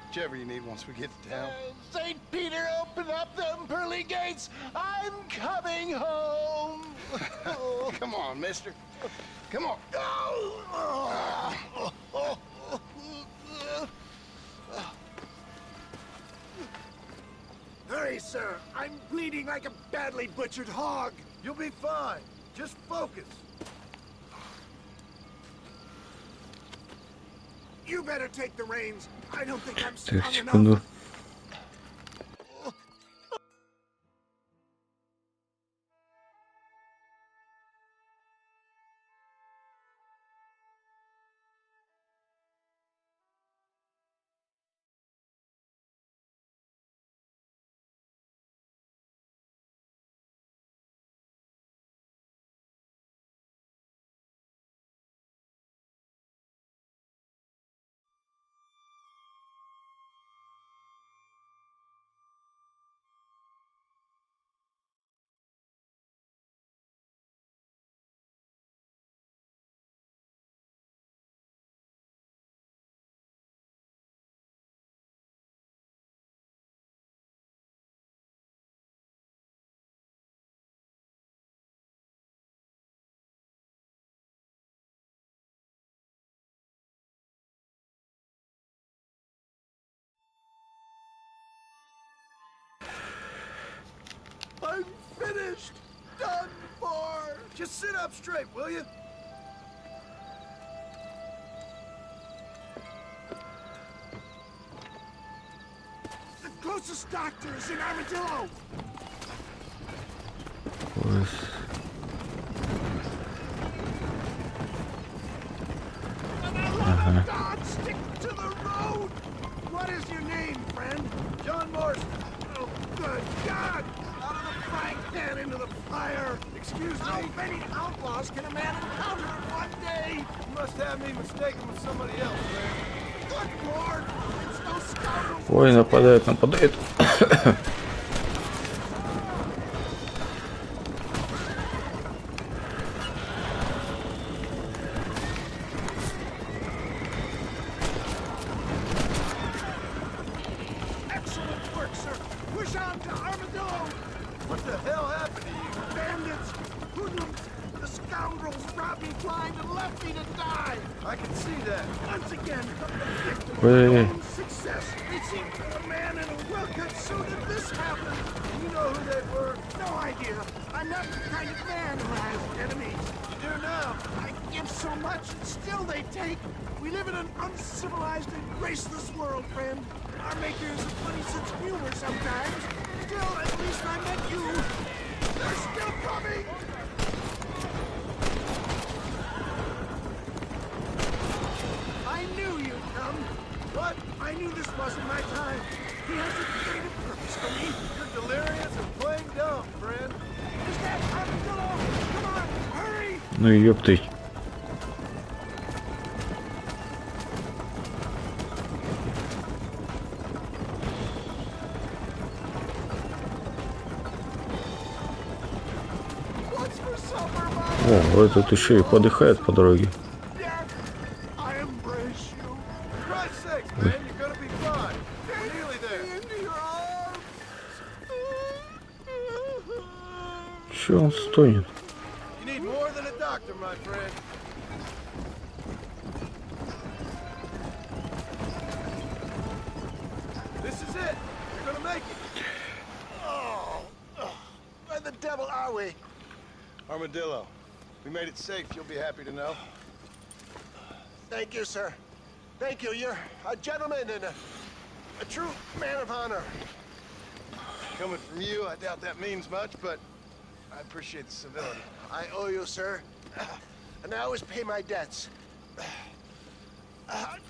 Whichever you need once we get to town. St. Peter, open up them pearly gates. I'm coming home. Come on, mister. Come on. Hurry, sir. I'm bleeding like a badly butchered hog. You'll be fine. Just focus. You better take the reins. I don't think I'm Так, strong секунду. enough. I'm finished. Done for. Just sit up straight, will you? The closest doctor is in Armadillo. God, stick to the road. What is your name, friend? John Marston. Oh, good God! Out of the frying pan into the fire. Excuse me. How many outlaws can a man encounter in one day? You must have me mistaken with somebody else, man. Good Lord! It's no scoundrel. Ой, нападает. the hell happened to you? Bandits! Hoodlums! The scoundrels robbed me blind and left me to die! I can see that. Once again, I'm the victim of Wait. my own success. They seemed a man in a well-cut suit and this happened. You know who they were? No idea. I'm not the kind of man who has enemies. You do now. I give so much and still they take. We live in an uncivilized and graceless world, friend. Our makers have funny sense of humor sometimes. Still, at least I met you. They're still coming! I knew you'd come. What? I knew this wasn't my time. He has a creative purpose for me. You're delirious and playing dumb, friend. Is that Armadillo? Come on, hurry! Ну ёптыть. What's for supper, Mom? О, этот еще и подыхает по дороге. I embrace you. For Christ's sake, man, you're gonna be fine. We're nearly there. Into your arms. Че он стонет? You need more than a doctor, my friend. This is it. You're gonna make it. Oh, where the devil are we? Armadillo, we made it safe. You'll be happy to know. Thank you, sir. Thank you. You're a gentleman and a true man of honor. Coming from you, I doubt that means much, but I appreciate the civility. I owe you, sir. And I always pay my debts.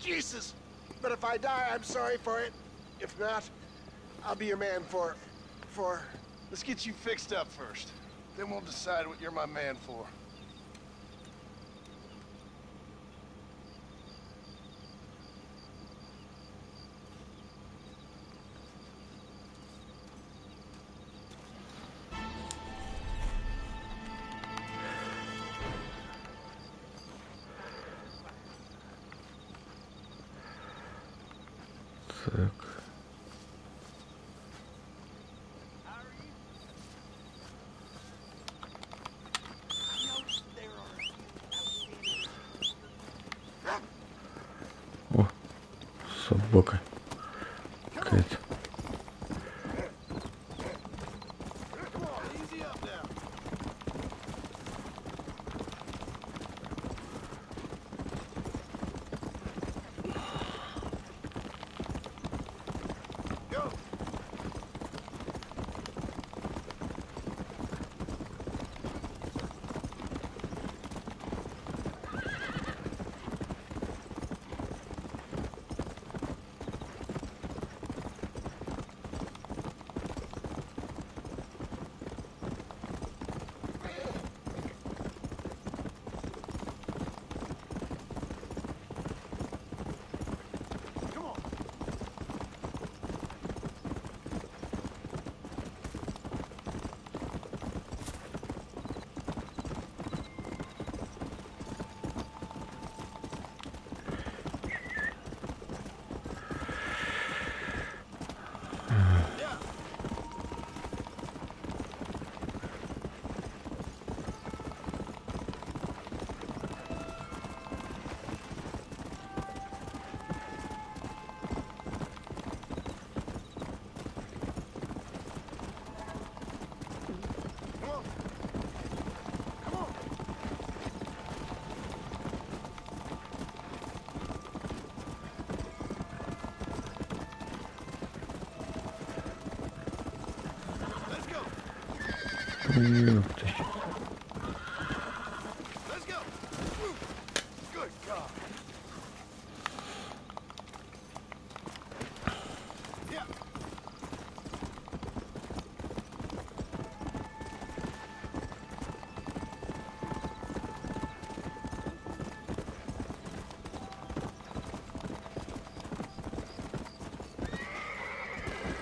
Jesus. But if I die, I'm sorry for it. If not, I'll be your man for... Let's get you fixed up first. Then we'll decide what you're my man for. Так. О, собака какая-то. Ёптыть. Let's go. Good God. Yeah.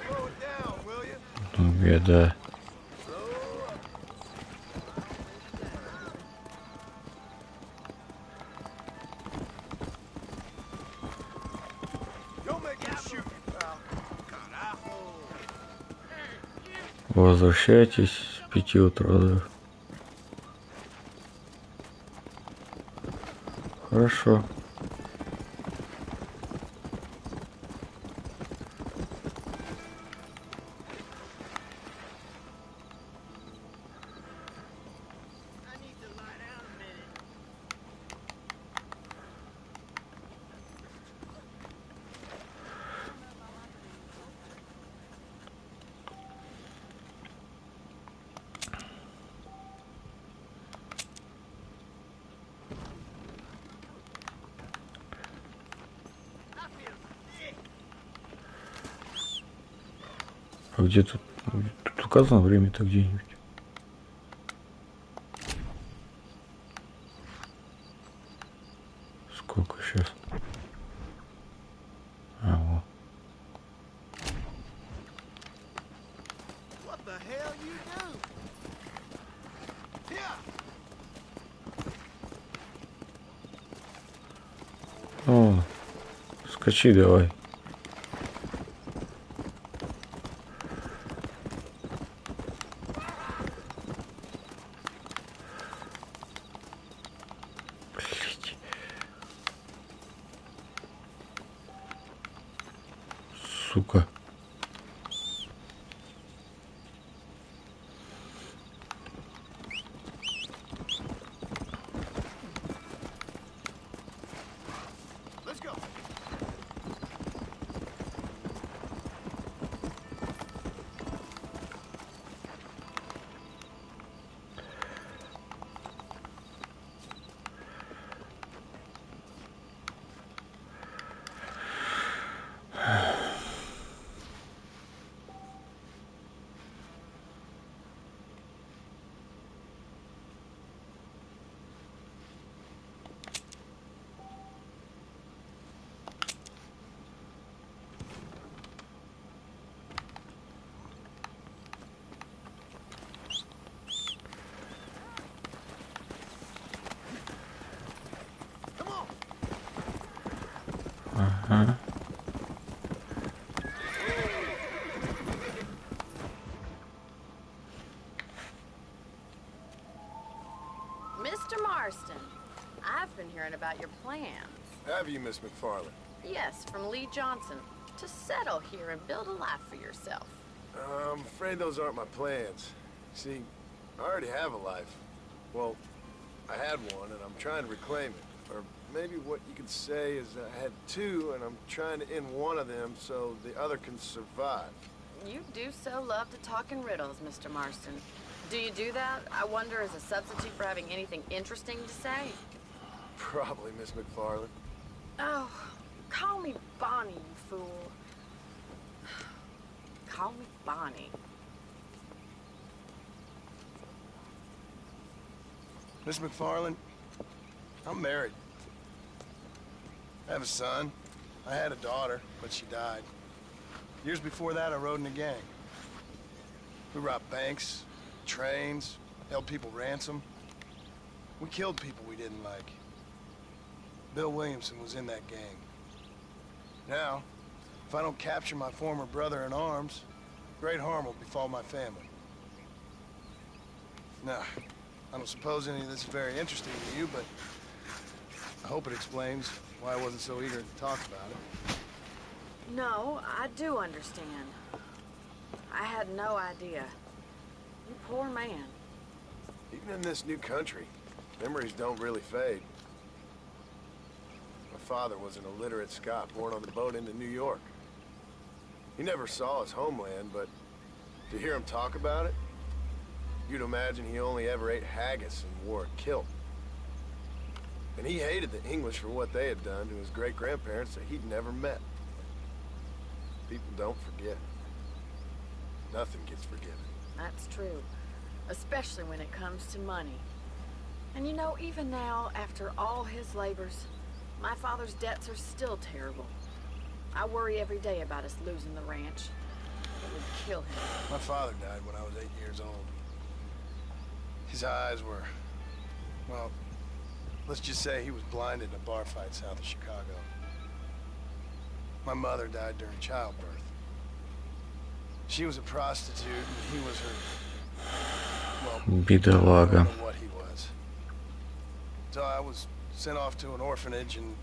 Slow it down, will you? Ну, беда. возвращайтесь с 5 утра, да? Хорошо. А где тут? Тут указано время-то где-нибудь? Сколько сейчас? А, вот. What the hell you do? Yeah. О, скачи давай. Сука. Let's go. Ага. Mr. Marston, I've been hearing about your plans. Have you, Miss McFarland? Yes, from Lee Johnson. To settle here and build a life for yourself. I'm afraid those aren't my plans. See, I already have a life. Well, I had one, and I'm trying to reclaim it. Or maybe what you could say is I had two, and I'm trying to end one of them so the other can survive. You do so love to talk in riddles, Mr. Marston. Do you do that, I wonder, as a substitute for having anything interesting to say? Probably, Miss McFarland. Oh, call me Bonnie, you fool. Call me Bonnie. Miss McFarland, I'm married. I have a son. I had a daughter, but she died. Years before that, I rode in a gang. We robbed banks, trains, held people ransom. We killed people we didn't like. Bill Williamson was in that gang. Now, if I don't capture my former brother in arms, great harm will befall my family. Now, I don't suppose any of this is very interesting to you, but I hope it explains why I wasn't so eager to talk about it. No, I do understand. I had no idea. You poor man. Even in this new country, memories don't really fade. My father was an illiterate Scot born on the boat into New York. He never saw his homeland, but to hear him talk about it, you'd imagine he only ever ate haggis and wore a kilt. And he hated the English for what they had done to his great-grandparents that he'd never met. People don't forget. Nothing gets forgiven. That's true. Especially when it comes to money. And you know, even now, after all his labors, my father's debts are still terrible. I worry every day about us losing the ranch. It would kill him. My father died when I was 8 years old. His eyes were, well, let's just say he was blinded in a bar fight south of Chicago. My mother died during childbirth. She was a prostitute, and he was her. Well, Бедолага. I don't know what he was. So I was sent off to an orphanage and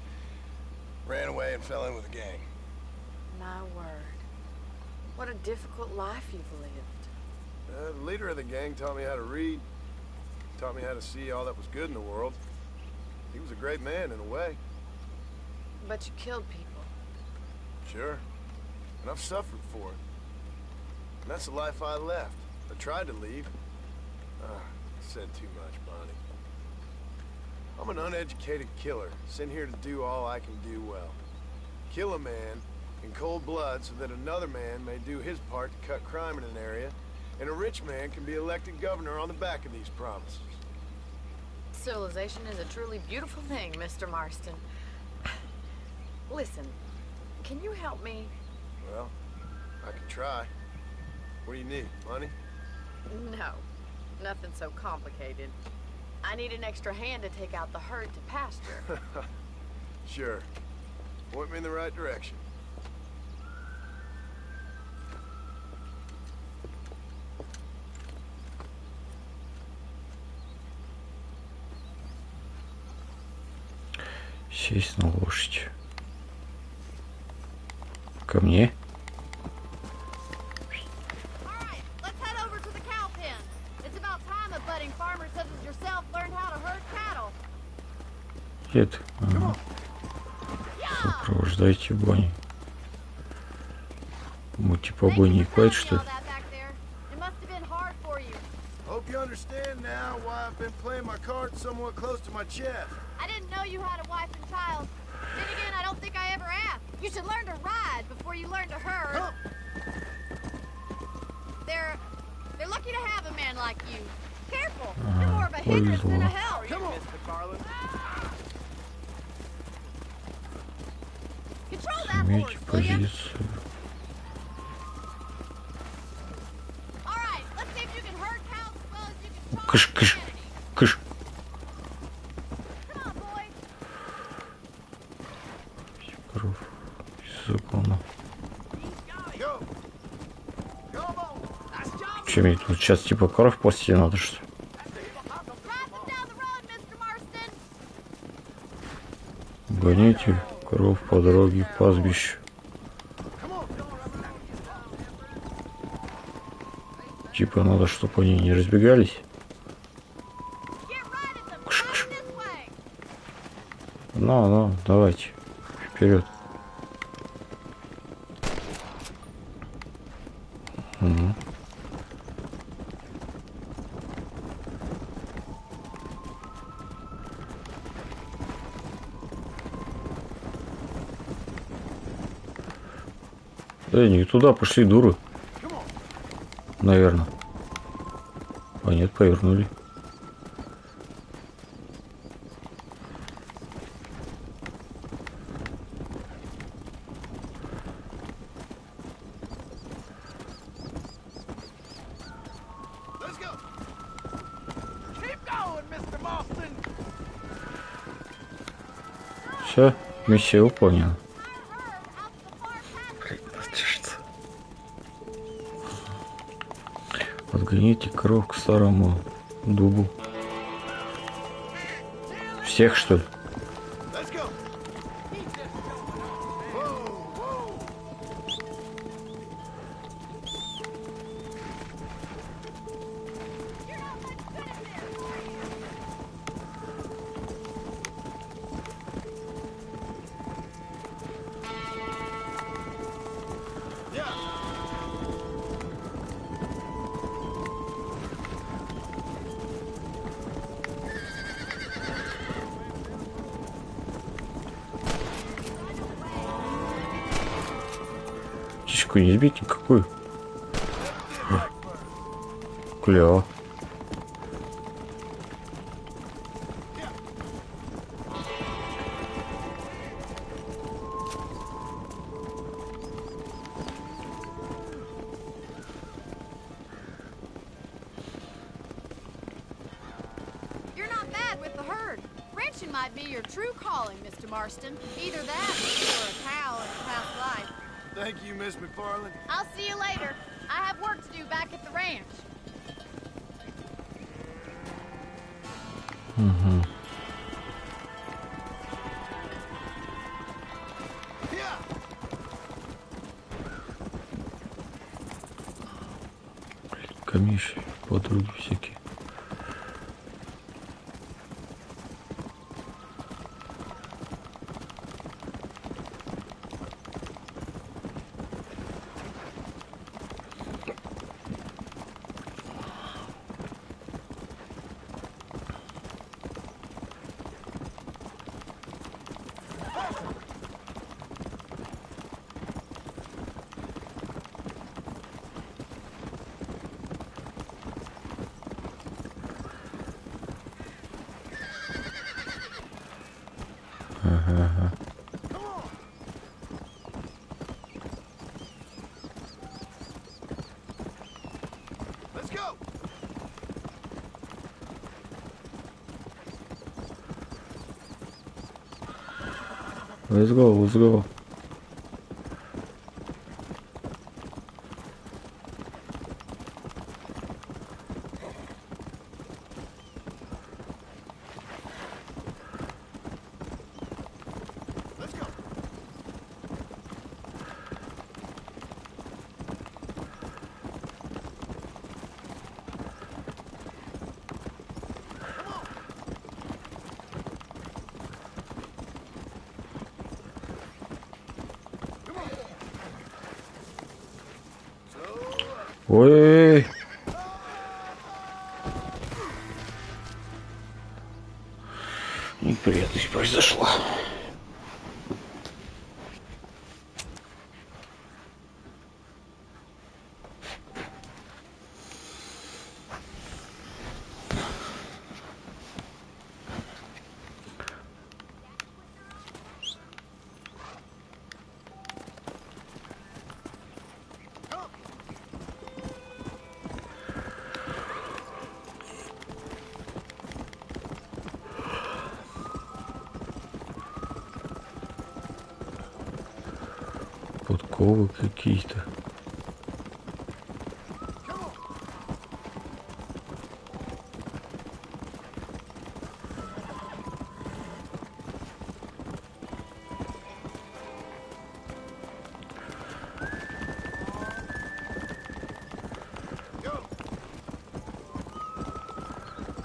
ran away and fell in with a gang. My word. What a difficult life you've lived. The leader of the gang taught me how to read, taught me how to see all that was good in the world. He was a great man in a way. But you killed people. Sure. And I've suffered for it. And that's the life I left. I tried to leave. I said too much, Bonnie. I'm an uneducated killer, sent here to do all I can do well. Kill a man in cold blood so that another man may do his part to cut crime in an area, and a rich man can be elected governor on the back of these promises. Civilization is a truly beautiful thing, Mr. Marston. Listen, can you help me? Well, I can try. What do you need? Money? No, nothing so complicated. I need an extra hand to take out the herd to pasture. Sure. Point me in the right direction. Сесть на лошадь. Ко мне? Нет. Сопровождайте Бонни. Будьте по Бонни и Клайд, что ли? Hope you understand now why I've been playing my cards somewhat close to my chest. I didn't know you had a wife and child. Then again, I don't think I ever asked. You should learn to ride before you learn to herd. Huh. They're lucky to have a man like you. Careful, you're more of a hindrance than a help. Come on, Mr. Garland. Control that horse, Имейте will ya? позицию. All right, let's see if you can herd cows as well as you can talk Кыш, кыш, humanity. кыш. Come on, boy. Коров из загона. Go. Come on. Nice job. Че, мне тут сейчас типа коров пасти надо, что ли? Drive them down the road, Mr. Marston. Гоните коров по дороге к пастбищу. Типа надо, чтобы они не разбегались. Кш-кш. Ну, давайте. Вперед. Угу. Не туда пошли, дуры. Наверное. А нет, повернули. Все, миссия выполнена. Подгоните коров к старому дубу. Всех, что ли? Птичку не сбить никакую. Клево. You're not bad with the herd. Ranching might be your true calling, Mr. Marston. Either that or a cow in a past life. Thank you, Miss McFarland. I'll see you later. I have work to do back at the ranch. Угу. Камиши, подруги всякие. Ага. Let's go. Let's go, let's go. Ой-ой-ой. Неприятность произошла. Подковы какие-то.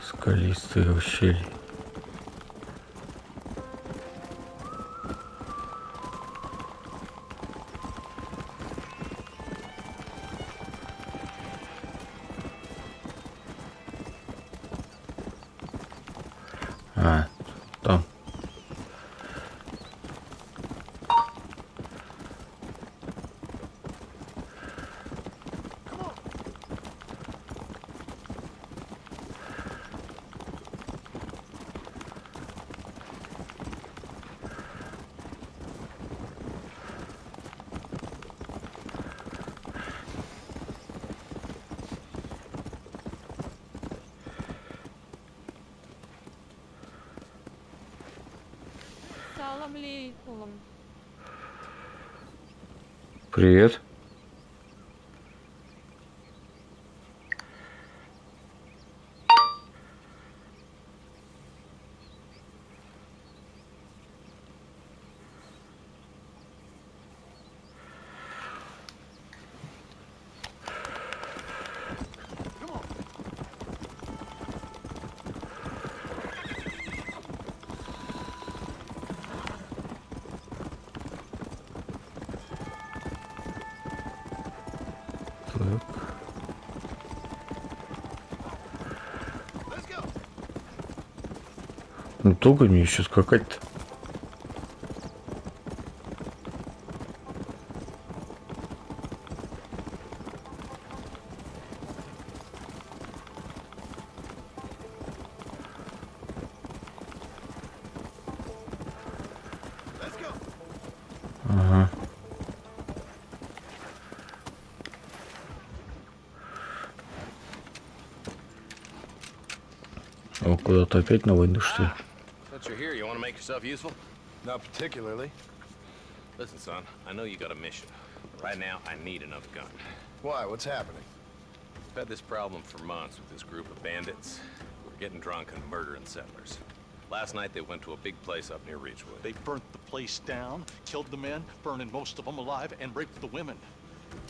Скалистые ущелья. А, там. Салам алейкум. Привет. Так. Ну долго мне еще скакать-то? Ага. О, куда-то опять на войну, что ли? Since you're here, you want to make yourself useful? Not particularly. Listen, son, I know you got a mission. Right now, I need another gun. Why? What's happening? We've had this problem for months with this group of bandits. We're getting drunk and murdering settlers. Last night they went to a big place up near Ridgewood. They burnt the place down, killed the men, burning most of them alive, and raped the women.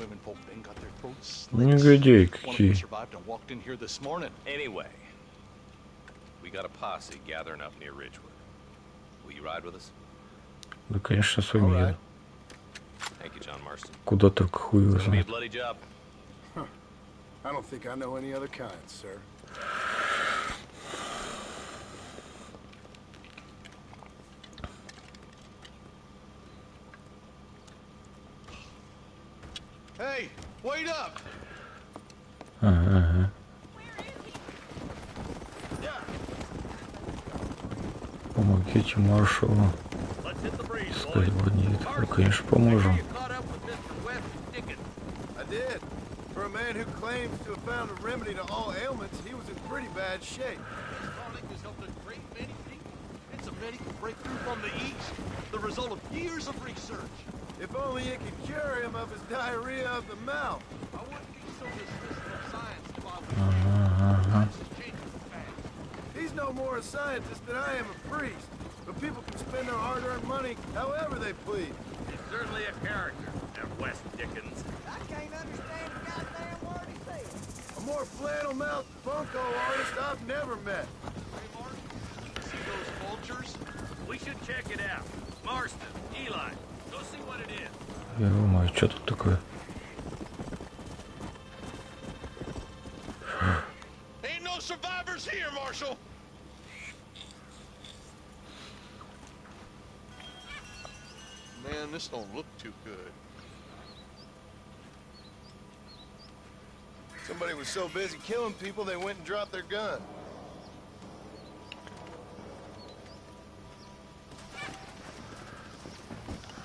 Women folk then got their throats slit. Негодяи One of them какие. survived and walked in here this morning. Anyway, we got a posse gathering up near Ridgewood. Will you ride with us? Да, конечно, с вами еду. Thank you, John Marston. Куда только хуй его It's gonna be a знает. bloody job. I don't think I know any other kind, sir. Hey, wait up! Ага. Помогите маршалу. Искать бандитов. Ну, конечно, поможем. I did. For a man who claims to have found a remedy to all ailments, he was in pretty bad shape. It's a medical breakthrough from the East, the result of years of research. If only it could cure him of his diarrhea of the mouth. I wouldn't be so dismissive of science if I was Ага. He's no more a scientist than I am a priest. But people can spend their hard-earned money however they please. He's certainly a character, that West Dickens. I can't understand a goddamn word he says. A more flannel-mouthed bunko artist I've never met. See those vultures? We should check it out. Marston, Eli, go see what it is. Я думаю, что тут такое? Ain't no survivors here, Marshal! Man, this don't look too good. Somebody was so busy killing people, they went and dropped their gun.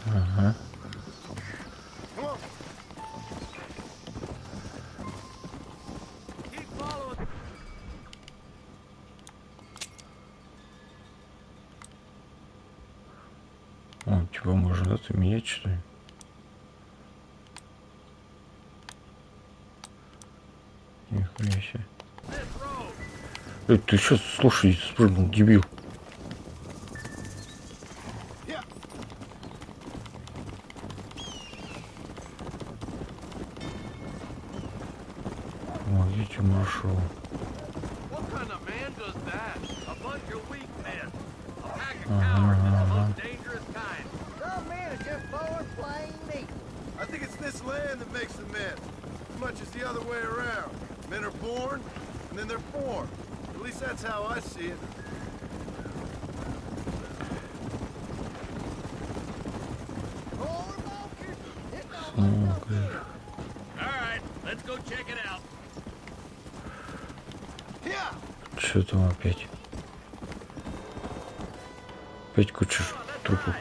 Ага. Come on. Keep following. О, типа можно это менять, что ли? Нихуя себе. Ты что, слушай, спрыгнул, дебил. Помогите маршалу. What kind of man does that? A bunch of weak men. A pack of cowards is the most dangerous kind. Some men are just born plain meat. I think it's this land that makes the men, as much as the other way around. Men are born, and then they're formed. At least that's how I see it. Alright, let's go check it out. Что там опять? Опять куча трупов.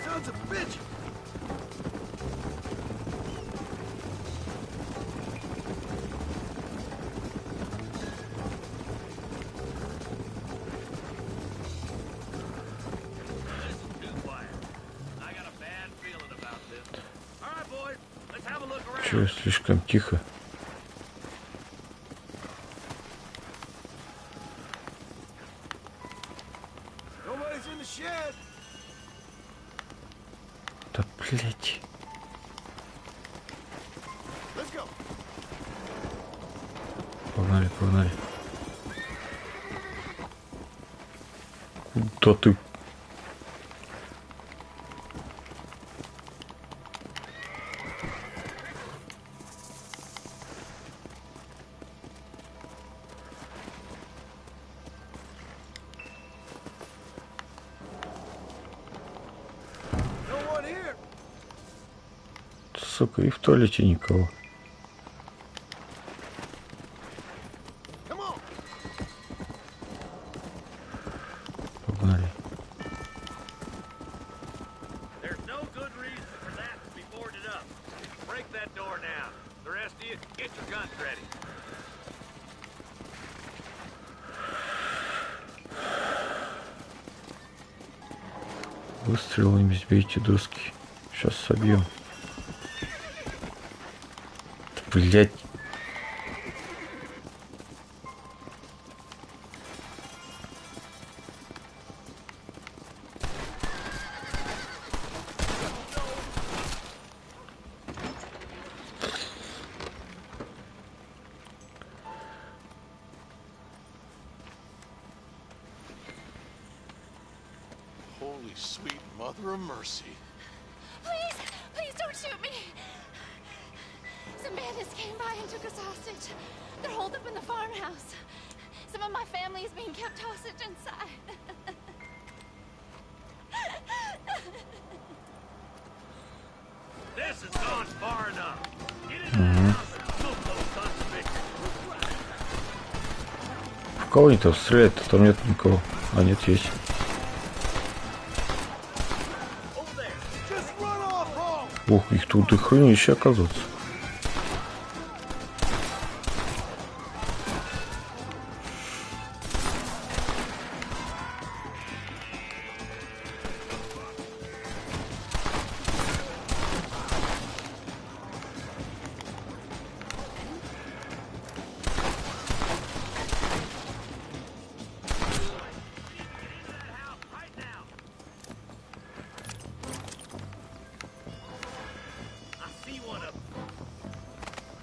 Sons of bitch! Чего слишком тихо? Nobody's in the shed. Да блять. Let's go. Погнали, погнали. Куда ты? Сука, и в туалете никого. Погнали. Выстрелами сбейте доски. Сейчас собьем. Блять. Holy sweet mother of mercy. Please, please don't shoot me. Some bandits came by and took us hostage. They're holed up in the farmhouse. Some of my family is being kept hostage inside. This has gone far enough. Get into the house and smoke those sons of bitches. В кого они там стреляют? Там нет никого. А нет, есть. Ух, их тут и хренище оказывается.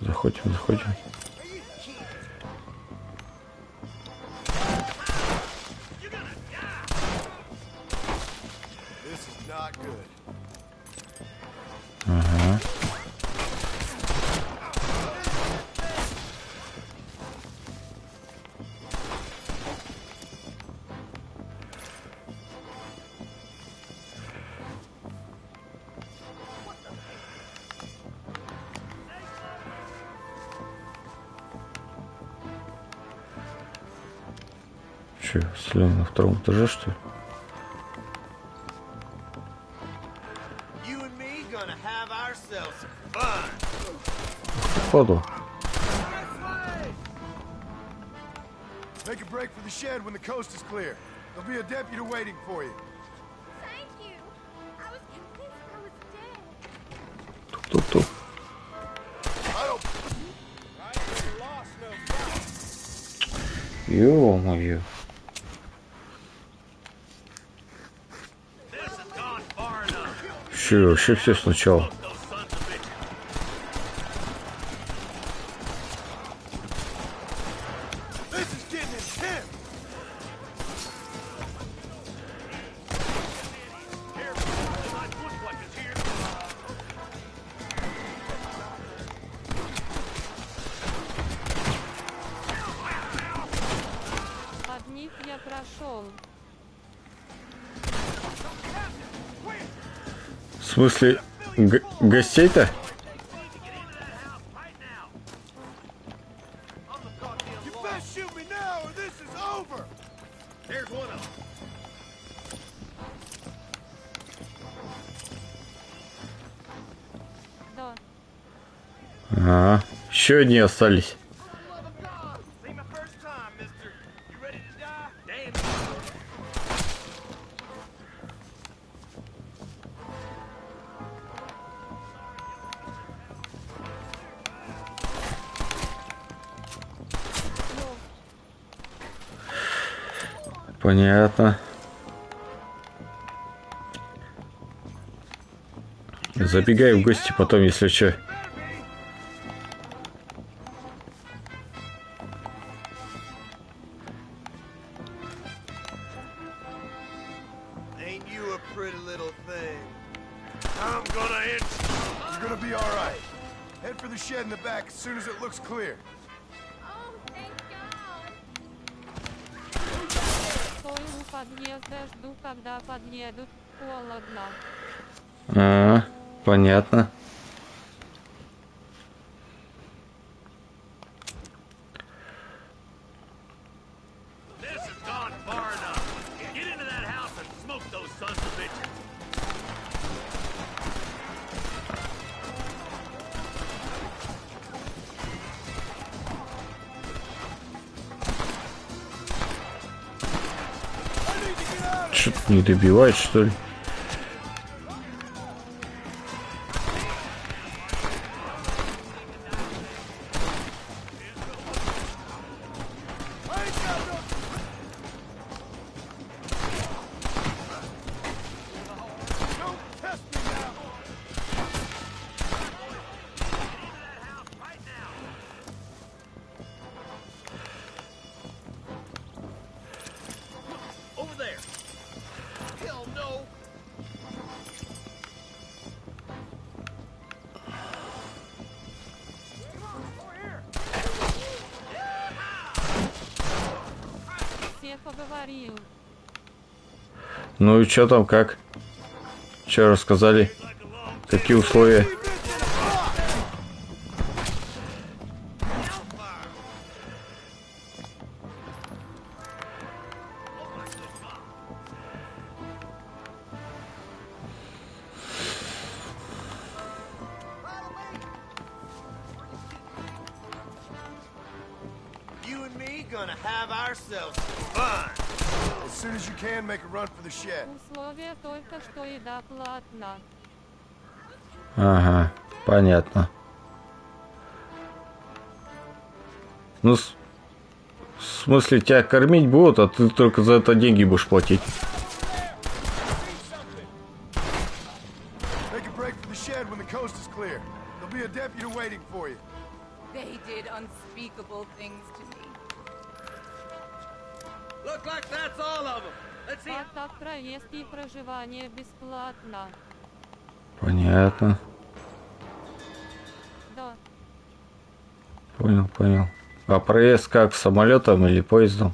Заходим, заходим. Ага. Че, слева на втором этаже, что ли? Походу. Make a break for the shed when the coast is clear. There'll be a deputy waiting for you. Thank you. I was convinced I was dead. Туп-туп-туп. Ё-моё. Че, вообще все сначала. Под них я прошел. В смысле, гостей-то? Да. Ага, еще одни остались. Понятно. Забегай в гости потом, если что. Ain't you a pretty little thing? I'm gonna hit you. You're gonna be all right. Head for the shed in the back as soon as it looks clear. Стою у подъезда, жду, когда подъедут. Холодно. А, понятно. This has gone far enough. Get into that house and smoke those sons of bitches. Что-то не добивает, что ли? поговорил. Ну и что там, как? Что рассказали? Какие условия? You and me gonna have ourselves fun. As soon as you can, make a run for the shed. Условие только что еда платна. Ага, понятно. Ну, в смысле, тебя кормить будут, а ты только за это деньги будешь платить. Take a break for the shed when the coast is clear. There'll be a deputy waiting for you. They did unspeakable things to me. Look like that's all of them. Let's see. А так проезд и проживание бесплатно. Понятно. Да. Понял, понял. А проезд как, самолетом или поездом?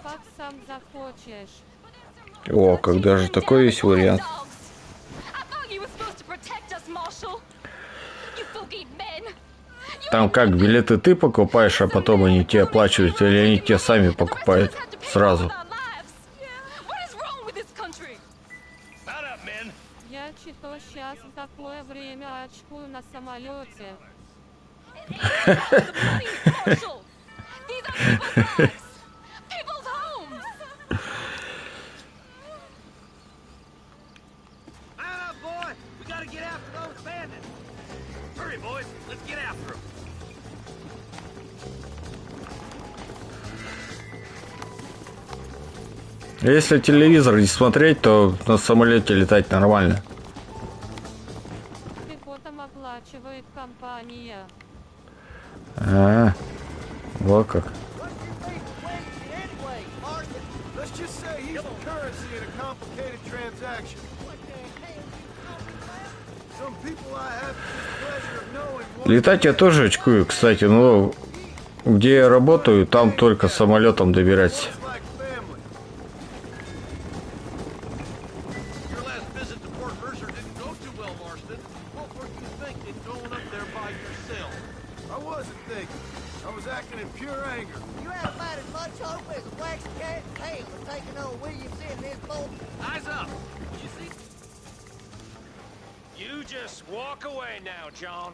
Как сам захочешь. О, когда же такой есть вариант. Там как, билеты ты покупаешь, а потом они тебе оплачивают, или они тебе сами покупают сразу? Я чито сейчас в такое время очкую на самолете. Если телевизор не смотреть, то на самолете летать нормально. Пехотам оплачивает компания. А, вот как. Let's just say he's the currency in a complicated transaction. Some people I have the pleasure of knowing. Летать я тоже очкую, кстати, но где я работаю, там только самолетом добираться. You just walk away now, John.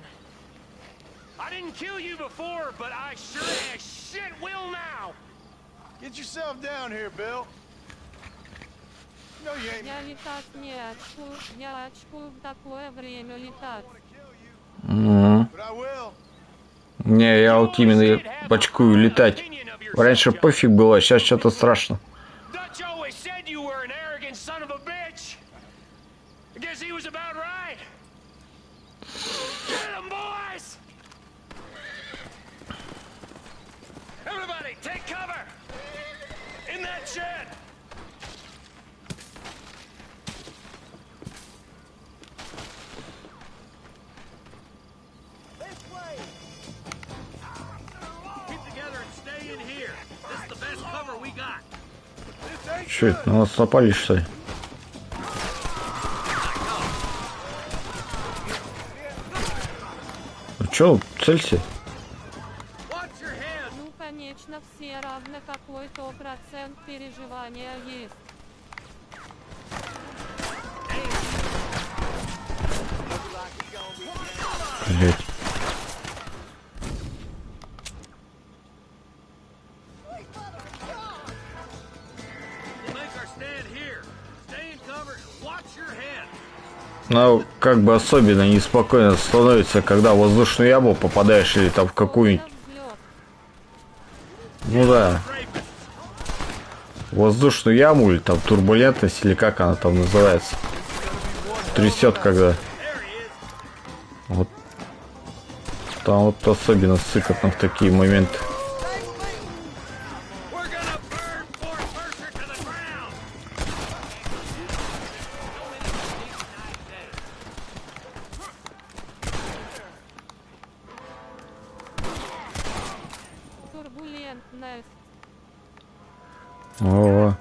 I didn't kill you before, but I sure as shit will now. Get yourself down here, Bill. No, you ain't. Я летать не очкую, я очкую в такое время летать. Не, я вот именно очкую летать. Раньше пофиг было, сейчас что-то страшно. Что это, на нас напали, что ли? Ну чё, целься? Ну, конечно, все равно какой-то процент переживания есть. Блять. Ну, как бы особенно неспокойно становится, когда в воздушную яму попадаешь или там в какую-нибудь... Ну да. В воздушную яму или там турбулентность, или как она там называется. трясет, когда. Вот. Там вот особенно сыкотно в такие моменты. Турбулентность. О.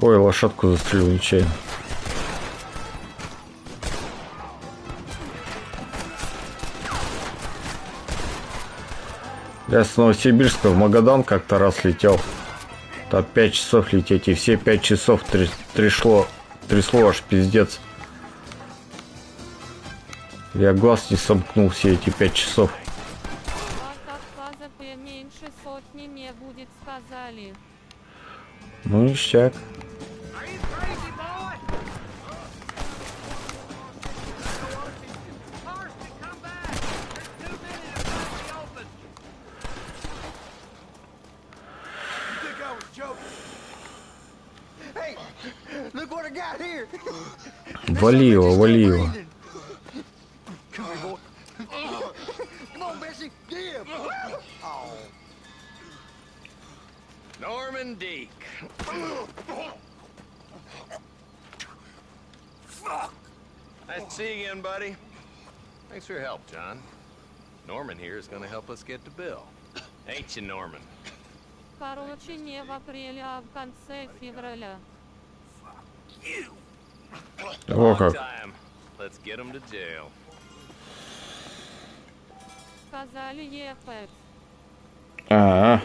Ой, лошадку застрелил нечаянно. Я с Новосибирска в Магадан как-то раз летел. Там 5 часов лететь, и все 5 часов трясло аж пиздец. Я глаз не сомкнул все эти 5 часов. Меньше сотни не будет, сказали. Ну, ништяк. Вали его, вали его. Norman Deek. Nice to see you again, buddy. Thanks for your help, John. Norman here is going to help us get to Bill. Ain't you, Norman? Короче, не в апреле, а в конце февраля. О, как. Let's get him to jail. Сказали ехать. А-а.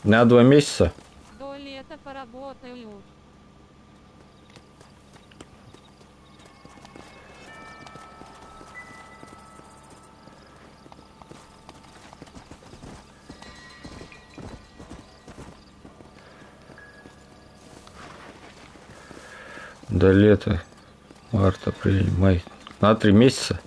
На 2 месяца? До лета поработаю. До лета. Март, апрель, май. На 3 месяца?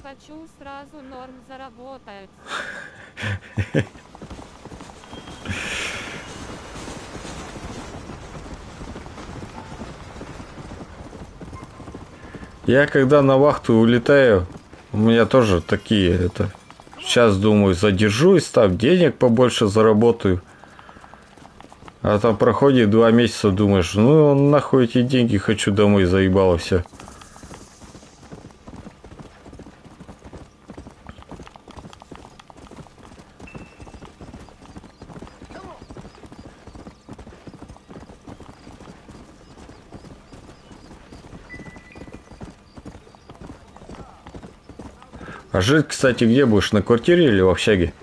Хочу сразу норм заработать. Я когда на вахту улетаю, у меня тоже такие, это... Сейчас думаю, задержусь, там денег побольше заработаю. А там проходит 2 месяца, думаешь, ну нахуй эти деньги, хочу домой, заебало все. А жить, кстати, где будешь? На квартире или в общаге?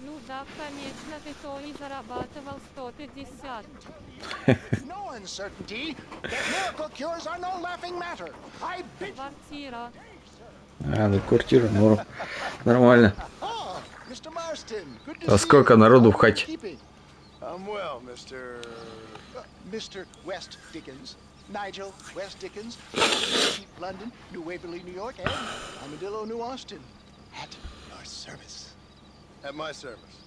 Ну да, конечно, ты то и зарабатывал 150. No uncertainty that miracle cures are no laughing matter. I bet. Квартира. А, ну квартира, ну, нормально. Mr. Marston, good to А see сколько you. народу в хате? I'm well, Mr. Mr. West Dickens, Nigel West Dickens, London, New Waverly, New York, and Armadillo, New Austin. At your service. At my service.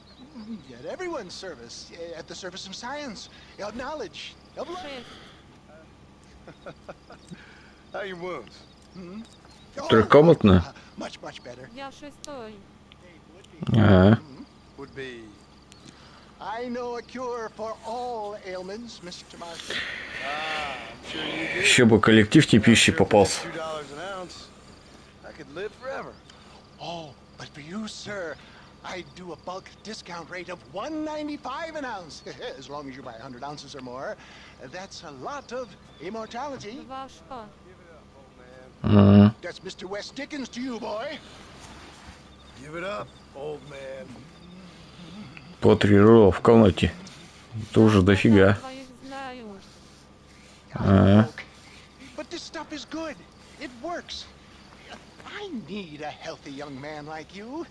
At everyone's service. At the service of science, of knowledge, of life. How are your wounds? Трехкомнатная? Much better. Я 6-й. would be. I know a cure for all ailments, Mr. Marston. I'm sure you do. Еще бы коллектив не пьющий попался. $2 an ounce. I could live forever. Oh, but for you, sir, I'd do a bulk discount rate of $1.95 an ounce, as long as you buy 100 ounces or more. That's a lot of immortality. That's Mr. West Dickens to you, boy. Give it up, old man. По 3 ролла в комнате. Это уже дофига. But this stuff is good. It works. I need a healthy young man like you.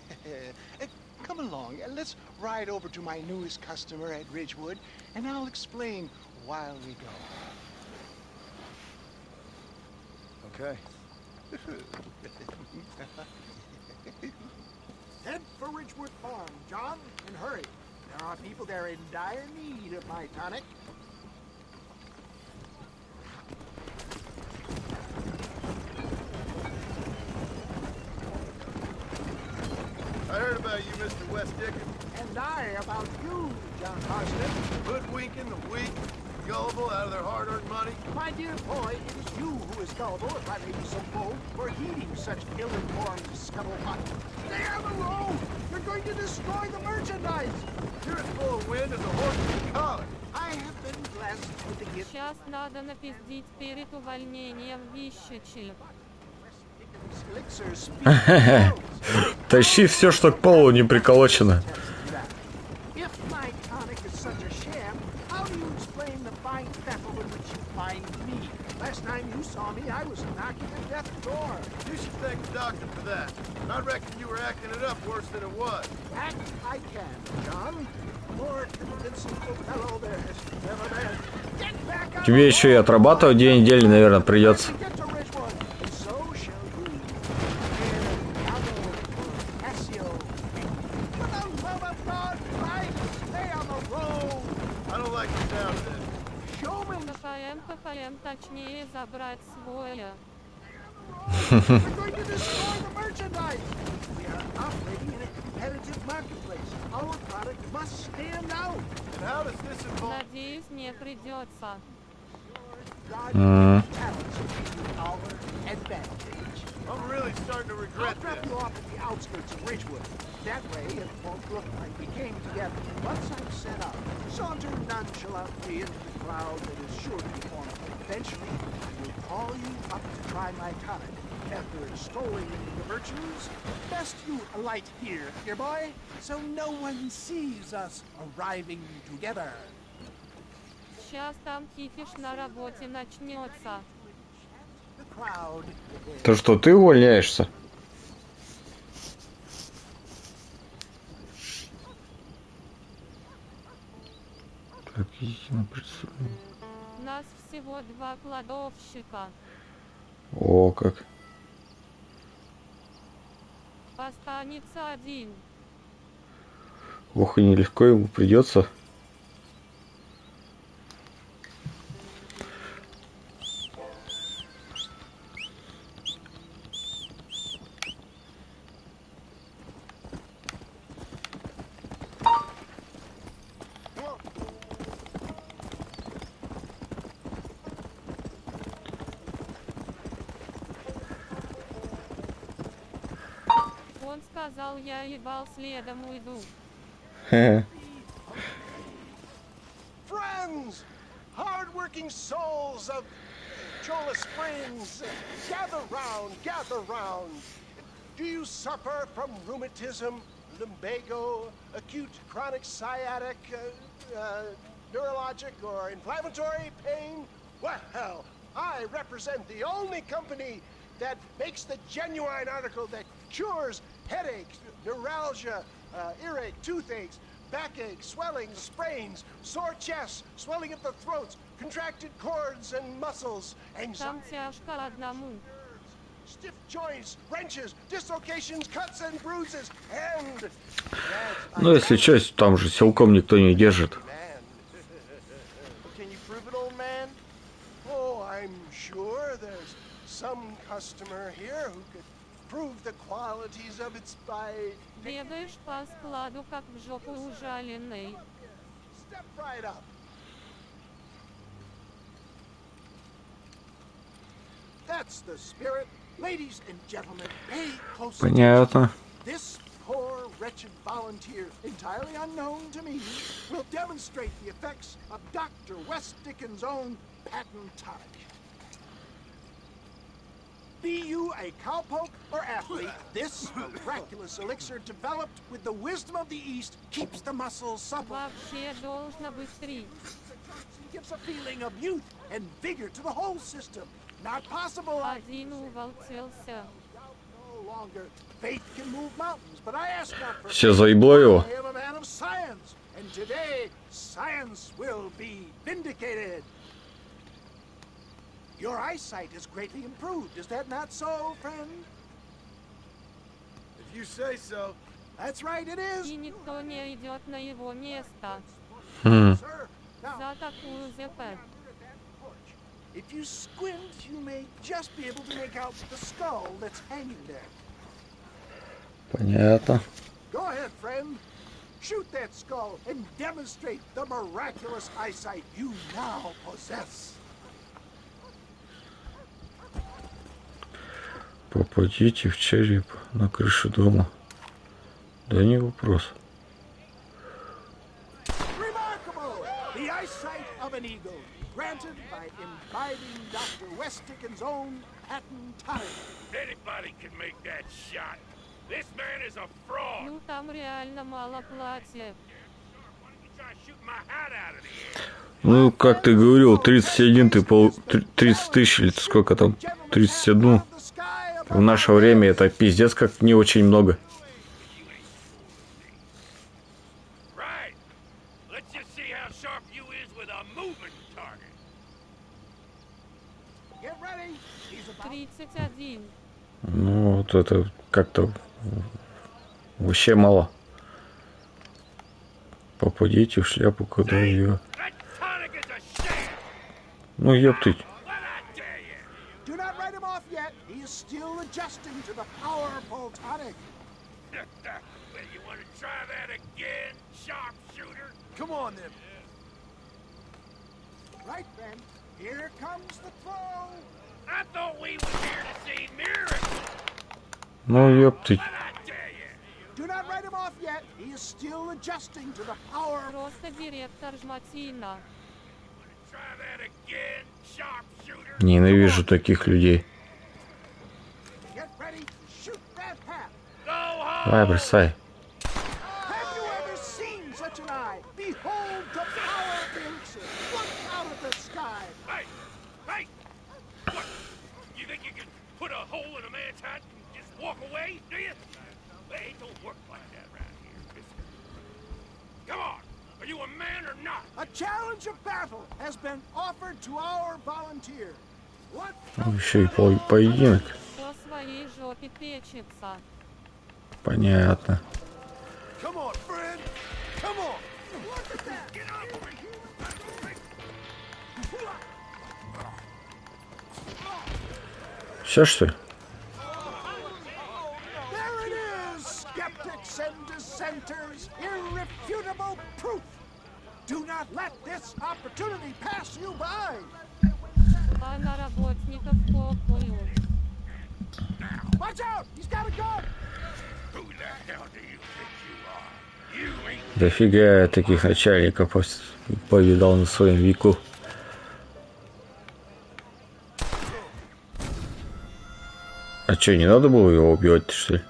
Come along, let's ride over to my newest customer at Ridgewood, and I'll explain while we go. Okay. Head for Ridgewood Farm, John, and hurry. There are people there in dire need of my tonic. I heard about you, Mr. West Dickens. And I about you, John Marston. Hoodwinking the weak, gullible out of their hard-earned money. My dear boy, it is you who is gullible, if I may be so bold, for heeding such ill-informed scuttlebutt. Stay on the road! You're going to destroy the merchandise! You're as full of wind as a horse in collar. I have been blessed with the gift. Сейчас надо напиздить перед увольнением вещичек. Тащи все, что к полу не приколочено. If my tonic is such a sham, how do you explain the fine pepper with which you find me? Last time you saw me, I was knocking at death's door. You should thank the doctor for that. I reckon you were acting it up worse than it was. Act I can, John. More convincing fellow there has never been. Get back on Тебе еще и отрабатывать 2 недели, наверное, придется. Get to Ridgewood. So shall you. For the love of God, Christ, stay on the road. I don't like the sound of this. КХМ, точнее забрать свое. We're going to destroy the merchandise. We are operating in a competitive marketplace. Our product must stand out. And how does this involve? Надеюсь, не придется. Talents will give you our advantage. I'm really starting to regret I'll drop this. you off at the outskirts of Ridgewood. That way, it won't look like we came together. Once I'm set up, saunter nonchalantly into the crowd that is sure to be formed. Eventually, I will call you up to try my tonic. After extolling the virtues, best you alight here, dear boy, so no one sees us arriving together. Сейчас там кипиш на работе начнется. The crowd. То, что ты увольняешься? Так, Нас всего 2 кладовщика. О, как. Останется 1. Ох, и нелегко ему придется. Он сказал, я ебал, следом уйду. Friends, hard-working souls of Chola Springs, gather round. Do you suffer from rheumatism, lumbago, acute chronic sciatic, neurologic, or inflammatory pain? Well, I represent the only company that makes the genuine article that cures headaches, neuralgia, earache, toothaches, backache, swelling, sprains, sore chests, swelling of the throats, contracted cords and muscles, Там anxiety, тяжко одному. stiff joints, wrenches, dislocations, cuts and bruises, and... Ну, если что, там же силком никто не держит. Can you prove it, old man? Oh, I'm sure there's some customer here who could prove the qualities of its by... Бегаешь по складу, как в жопу ужаленный. Step right up. That's the spirit. Ladies and gentlemen, pay close attention. Понятно. This poor, wretched volunteer, entirely unknown to me, will demonstrate the effects of Dr. West Dickens' own patent tonic. Be you a cowpoke or athlete, this miraculous elixir developed with the wisdom of the East keeps the muscles supple. Вообще должно быть 3. Gives a feeling of youth and vigor to the whole system. Not possible. Один увал целся. No longer. Faith can move mountains, but I ask not for Все заебло его. I am a man of science, and today science will be vindicated. Your eyesight is greatly improved. Is that not so, friend? If you say so. That's right, it is. И никто не идет на его место. Sir, now, За такую ЗП. if you squint, you may just be able to make out the skull that's hanging there. Понятно. Go ahead, friend. Shoot that skull and demonstrate the miraculous eyesight you now possess. Попадите в череп на крышу дома. Да не вопрос. Remarkable! The eyesight of an eagle, granted by imbibing Dr. West Dickens' own patent tonic. Anybody can make that shot. This man is a fraud. Ну там реально мало платьев. Ну, как ты говорил, 31 ты 30 тысяч или сколько там? 31. В наше время это пиздец как не очень много. Get ready. He's about 31. Ну, вот это как-то вообще мало. Попадите в шляпу, когда ее... Ну, ёптыть. Do not write him off yet. He is still adjusting to the powerful tonic. Well, you want to try that again, sharpshooter? Come on, then. Right then. Here comes the throw. I thought we were here to see miracles. Ну, ёптыть. Do not write him off yet. He is still adjusting to the power. Просто директор жмотина. Try that again, sharpshooter. Ненавижу таких людей. Get ready. Shoot that hat. Давай, бросай. Have you ever seen such an eye? Behold the power of the elixir. Look out at the sky. Hey, hey! What? You think you can put a hole in a man's hat and just walk away, do you? Hey, it don't work like that around here, mister. Come on! Are you a man or not? A challenge of battle has been offered to our volunteer. What? Еще и поединок. По своей жопе печется. Понятно. Come on, friend. Come on. Look at that. Get up. Все, что ли? There it is, skeptics and dissenters, irrefutable proof. Do not let this opportunity pass you by. А на работников попую. Watch out! He's got a gun! Who the hell do you think you are? You ain't... Дофига я таких начальников повидал на своем веку. А что, не надо было его убивать, что ли?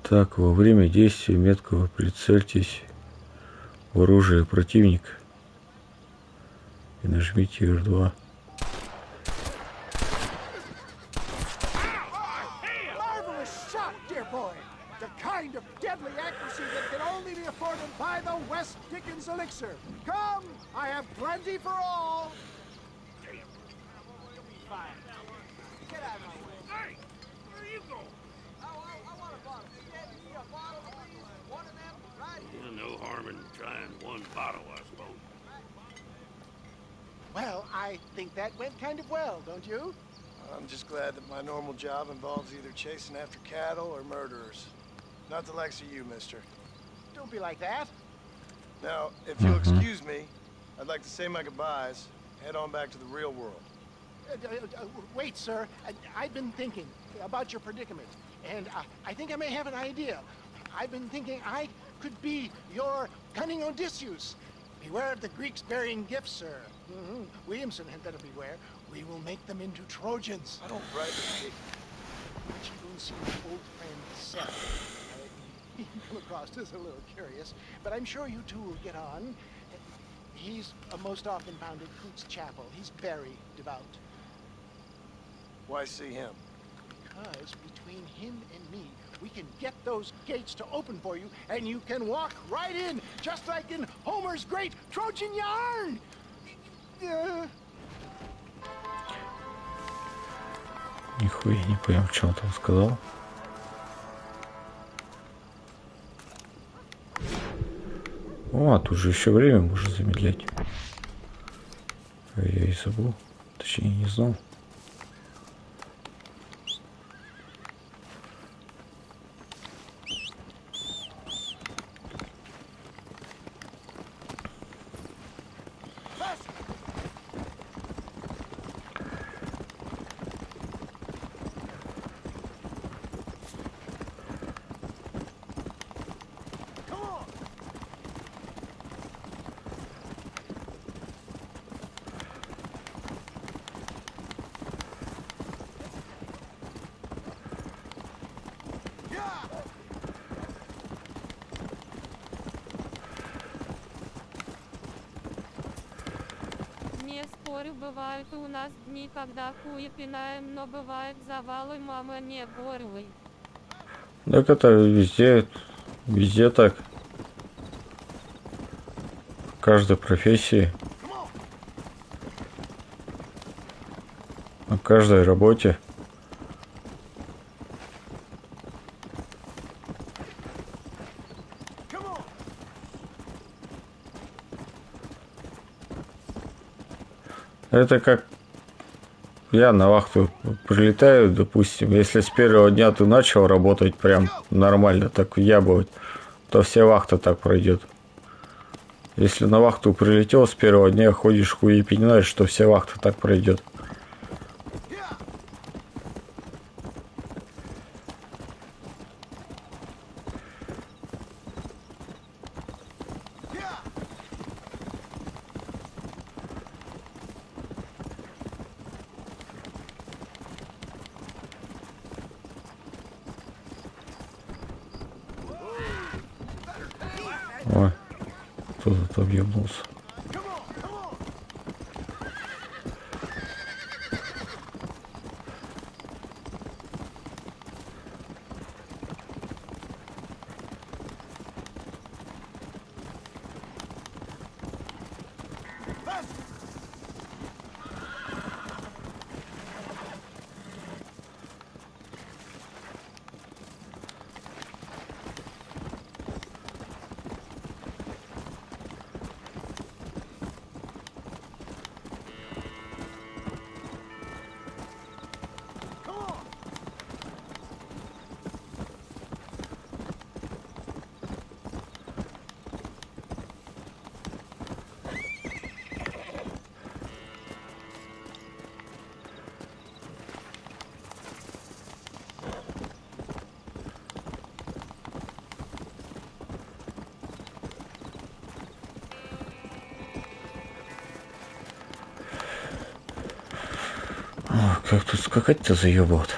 Так, во время действия меткого прицельтесь в оружие противника и нажмите R2. Marvelous shot, dear boy. The kind of deadly accuracy that can only be afforded by the West Dickens elixir. Come, I have plenty for all. Fine. Get out of my way. Hey! Where are you going? I want a bottle. You gave me a bottle, please. One of them, right? No harm in trying one bottle, I suppose. Well, I think that went kind of well, don't you? I'm just glad that my normal job involves either chasing after cattle or murderers. Not the likes of you, mister. Don't be like that. Now, if you'll excuse me, I'd like to say my goodbyes, head on back to the real world. Wait, sir. I've been thinking about your predicament, and I think I may have an idea. I've been thinking I could be your cunning Odysseus. Beware of the Greeks bearing gifts, sir. Williamson had better beware. We will make them into Trojans. I don't write it. But you will see my old friend Seth. He come across as a little curious, but I'm sure you two will get on. He's most often found at Coots Chapel. He's very devout. Why see him? Because between him and me, we can get those gates to open for you, and you can walk right in, just like in Homer's great Trojan yarn! Нихуя не понял, что он там сказал. О, тут же еще время можно замедлять. Я и забыл. Точнее, не знал. Не спорю, бывают и у нас дни, когда хуй пинаем, но бывает завалы, мама не горюй. Так это везде так. В каждой профессии. На каждой работе. Это как я на вахту прилетаю, допустим, если с первого дня ты начал работать прям нормально, так ябывать, то вся вахта так пройдет. Если на вахту прилетел с первого дня, ходишь хуепеняешь, что вся вахта так пройдет. Ой, кто-то там ебнулся. Как тут скакать-то заебут?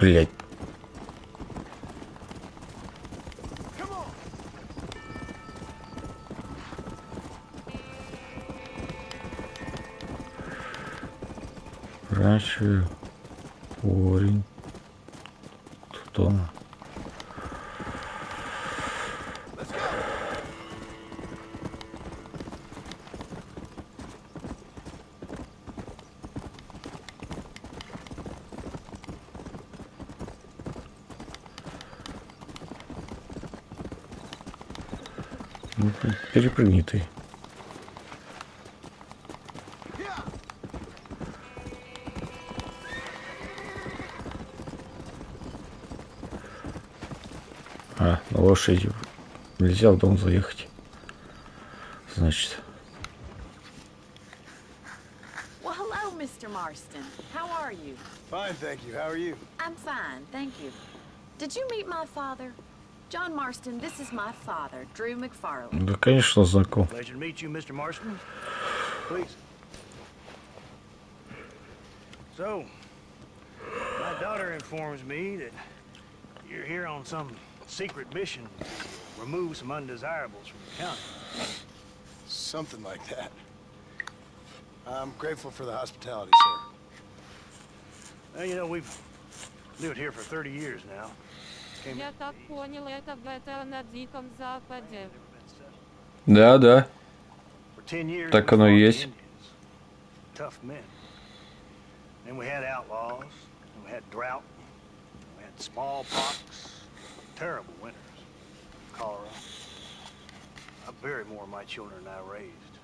Блять. Раньше корень. Тут он. Перепрыгни ты. А, на лошади нельзя в дом заехать. Значит. Well, hello, Mr. Marston. How are you? Fine, thank you. How are you? I'm fine, thank you. Did you meet my father? John Marston, this is my father, Drew McFarlane. Да, конечно, знаком. Pleasure to meet you, Mr. Marston. Please. So, my daughter informs me that you're here on some secret mission to remove some undesirables from the county. Something like that. I'm grateful for the hospitality, sir. Well, you know, we've lived here for 30 years now. Я так понял, это ГТО на Диком Западе. Да, да. For 10 years, Так we оно и fought the есть. Indians. Tough men. Then we had outlaws, and we had drought, we had smallpox, terrible winters, cholera. I buried more of my children than I raised.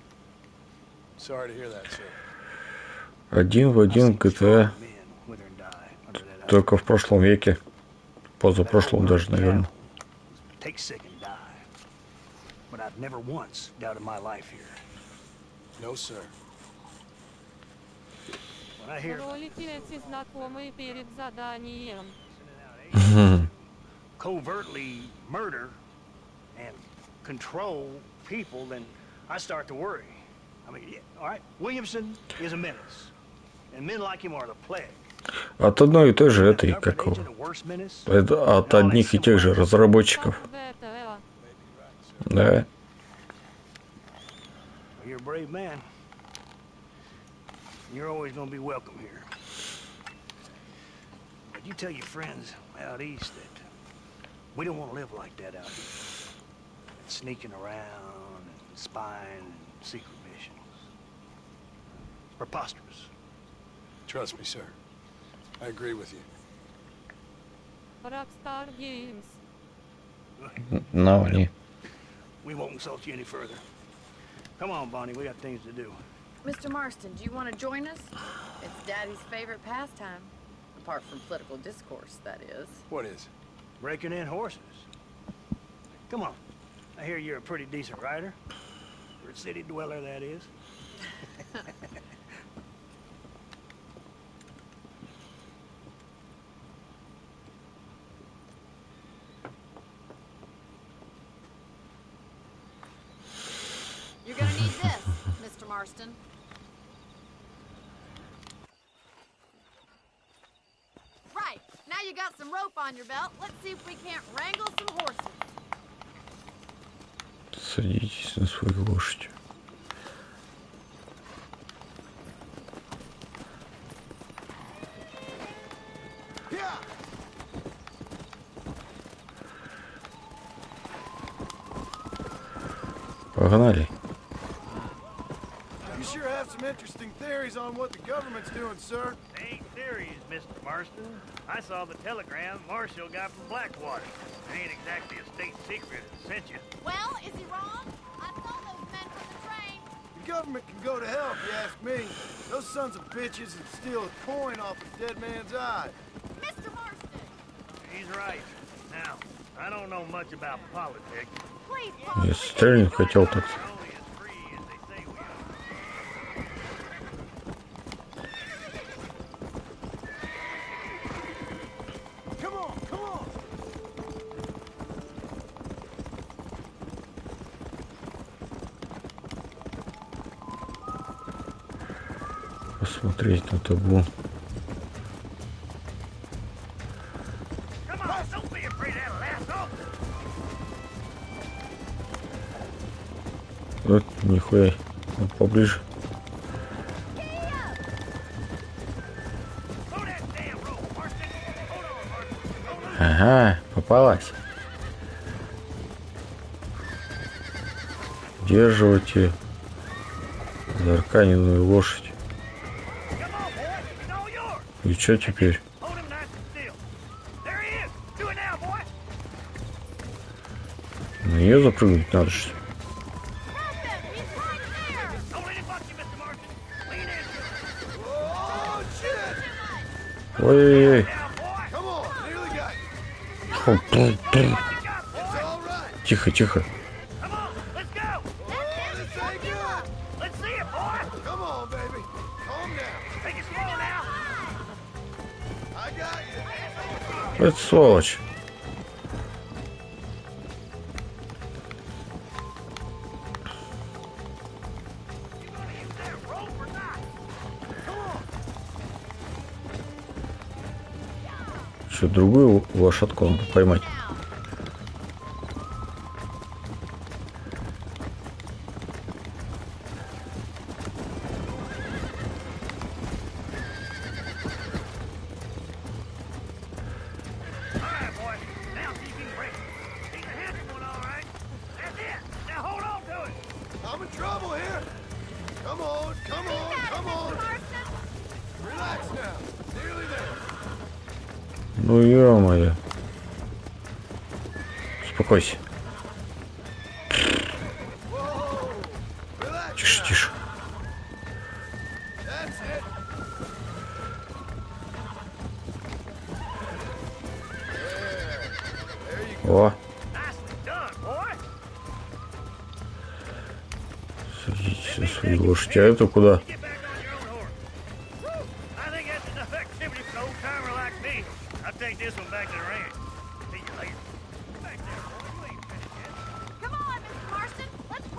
Sorry to hear that, sir. Один в один GTA. Только в прошлом веке. Позапрошлом даже, наверное. Take sick and die. But I've never once doubted my life here. No, sir. When I hear Ролики эти знакомые перед заданием. covertly murder and control people, then I start to worry. I mean, yeah, all right, Williamson is a menace, and men like him are the plague. От одной и той же этой, как его, это от одних и тех же разработчиков. Да. You're a brave man. You're always going to be welcome here. But you tell your friends out east that we don't want to live like that out here. Sneaking around and spying and secret missions. Preposterous. Trust me, sir. I agree with you. Rockstar Games. No, не. We won't insult you any further. Come on, Bonnie, we got things to do. Mr. Marston, do you want to join us? It's Daddy's favorite pastime. Apart from political discourse, that is. What is? Breaking in horses. Come on. I hear you're a pretty decent rider. For a city dweller, that is. You're gonna need this, Mr. Marston. Right. Now you got some rope on your belt. Let's see if we can't wrangle some horses. Садитесь на свою лошадь. Погнали. You sure have some interesting theories on what the government's doing, sir. They ain't theories, Mr. Marston. I saw the telegram Marshall got from Blackwater. It ain't exactly a state secret that sent you. Well, is he wrong? I saw those men from the train. The government can go to hell if you ask me. Those sons of bitches would steal a coin off a dead man's eye. Mr. Marston! He's right. Now, I don't know much about politics. Please, Я стрельнуть хотел так. Come on, come on! Посмотреть на табло. Вот, нихуя. Вот поближе. Ага, попалась. Удерживайте зарканенную лошадь. И что теперь? На нее запрыгнуть надо, что ли? Ой-ой-ой. Тихо, тихо. Это сволочь. Что, другую лошадку надо поймать? Ну ё-моё. Успокойся. Тише, тише. О. Садитесь на свои лошади. А это куда?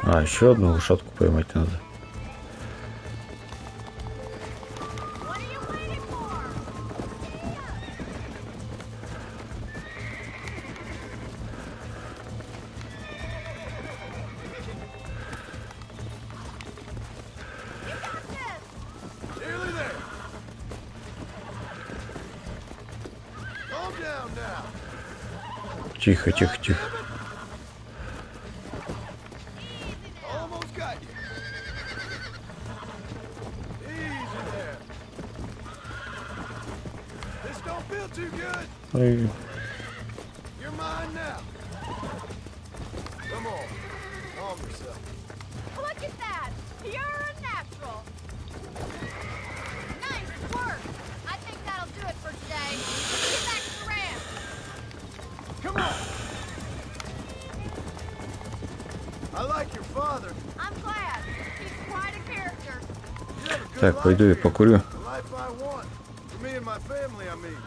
А, еще одну лошадку поймать надо. Тихо, тихо, тихо. Ой. Look at that! You're a natural! Nice work! I think that'll do it for today. Get back to the ranch! Come on! I like your father. I'm glad. He's quite a character. Так, пойду я покурю. The life I want. For me and my family, I mean.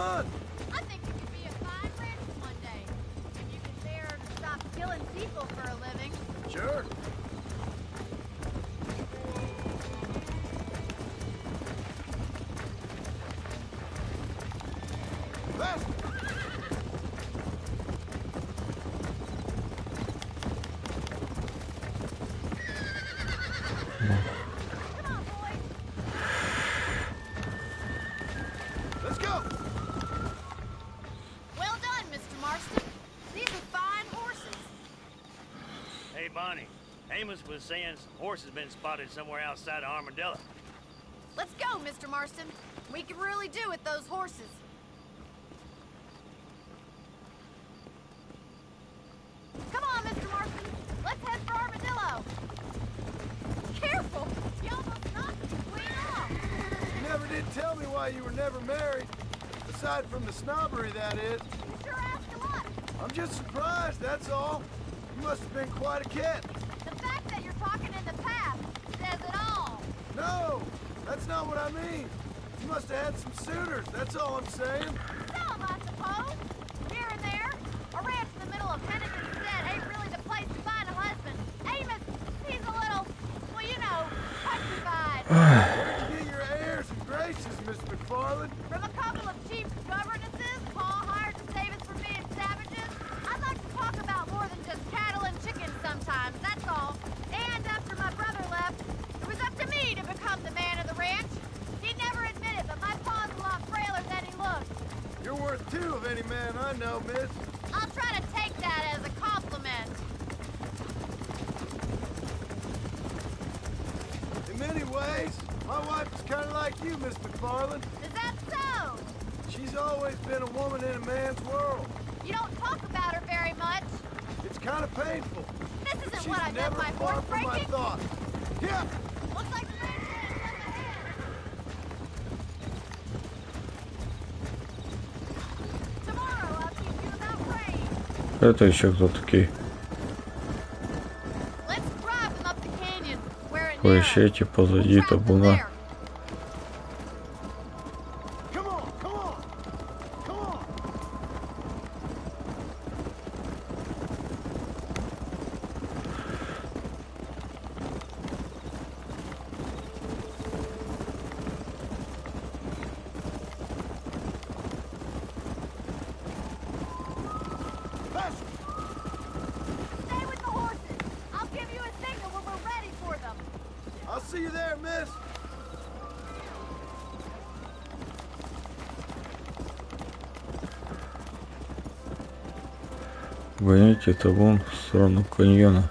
fun. I think you could be a fine rancher one day. If you can bear to stop killing people for a living. Sure. Faster. Let's go. Well done, Mr. Marston. These are fine horses. Hey, Bonnie. Amos was saying some horses been spotted somewhere outside of Armadillo. Let's go, Mr. Marston. We can really do with those horses. Come on, Mr. Marston. Let's head for Armadillo. Careful! You almost knocked me clean off. You never did tell me why you were never married. Aside from the snobbery, that is. You sure asked a lot. I'm just surprised, that's all. You must have been quite a catch. The fact that you're talking in the past says it all. No, that's not what I mean. You must have had some suitors, that's all I'm saying. Some, I suppose. Here and there. A ranch in the middle of Hennigan's Stead ain't really the place to find a husband. Amos, he's a little, well, you know, countrified. Where'd you get your airs and graces, Miss McFarland? From a couple of cheap governesses Paul hired to save us from being savages. I'd like to talk about more than just cattle and chickens sometimes, that's all. And after my brother left, it was up to me to become the man of the ranch. He never admitted, but my pa's a lot frailer than he looks. You're worth two of any man I know, miss. I'll try to take that as a compliment. In many ways, my wife is kind of like you, Miss McFarland. Is that so? She's always been a woman in a man's world. You don't talk about her very much. It's kind of painful. This isn't She's what I meant never by far horse from my breaking. thoughts. Yeah. Looks like the ranch is up ahead. Tomorrow I'll teach you about rain. Это еще кто такие? Let's drive them up the canyon where it narrows. Поищите позади табуна. Come on, come on, come on. Faster. Stay with the horses. I'll give you a signal when we're ready for them. I'll see you there, miss. Гоните табун в сторону каньона.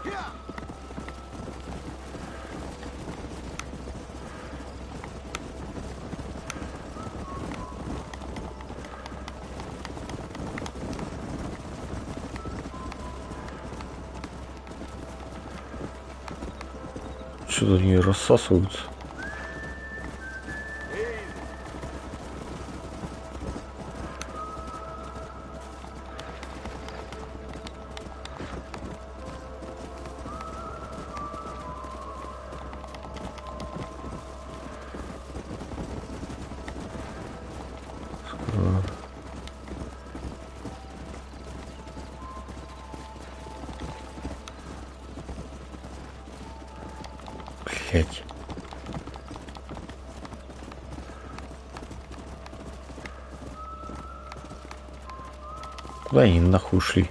Yeah. Что-то они рассасываются. Блять. Куда они нахуй ушли?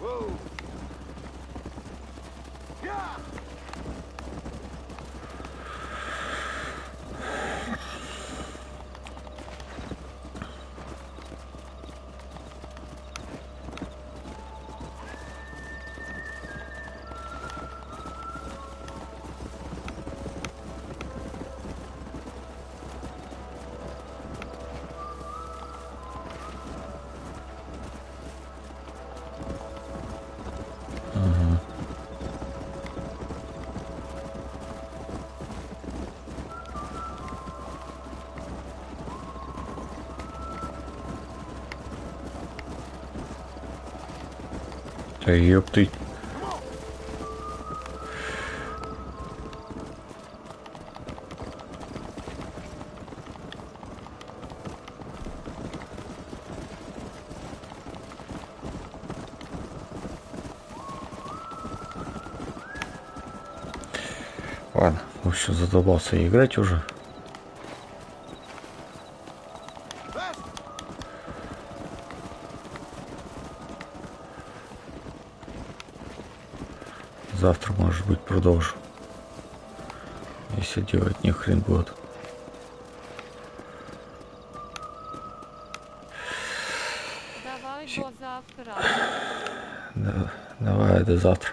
Whoa. Yeah. Да ёпты. Ладно, в общем, задолбался играть уже. Завтра, может быть, продолжу. Если делать не хрен будет. Давай до завтра. Давай, до завтра.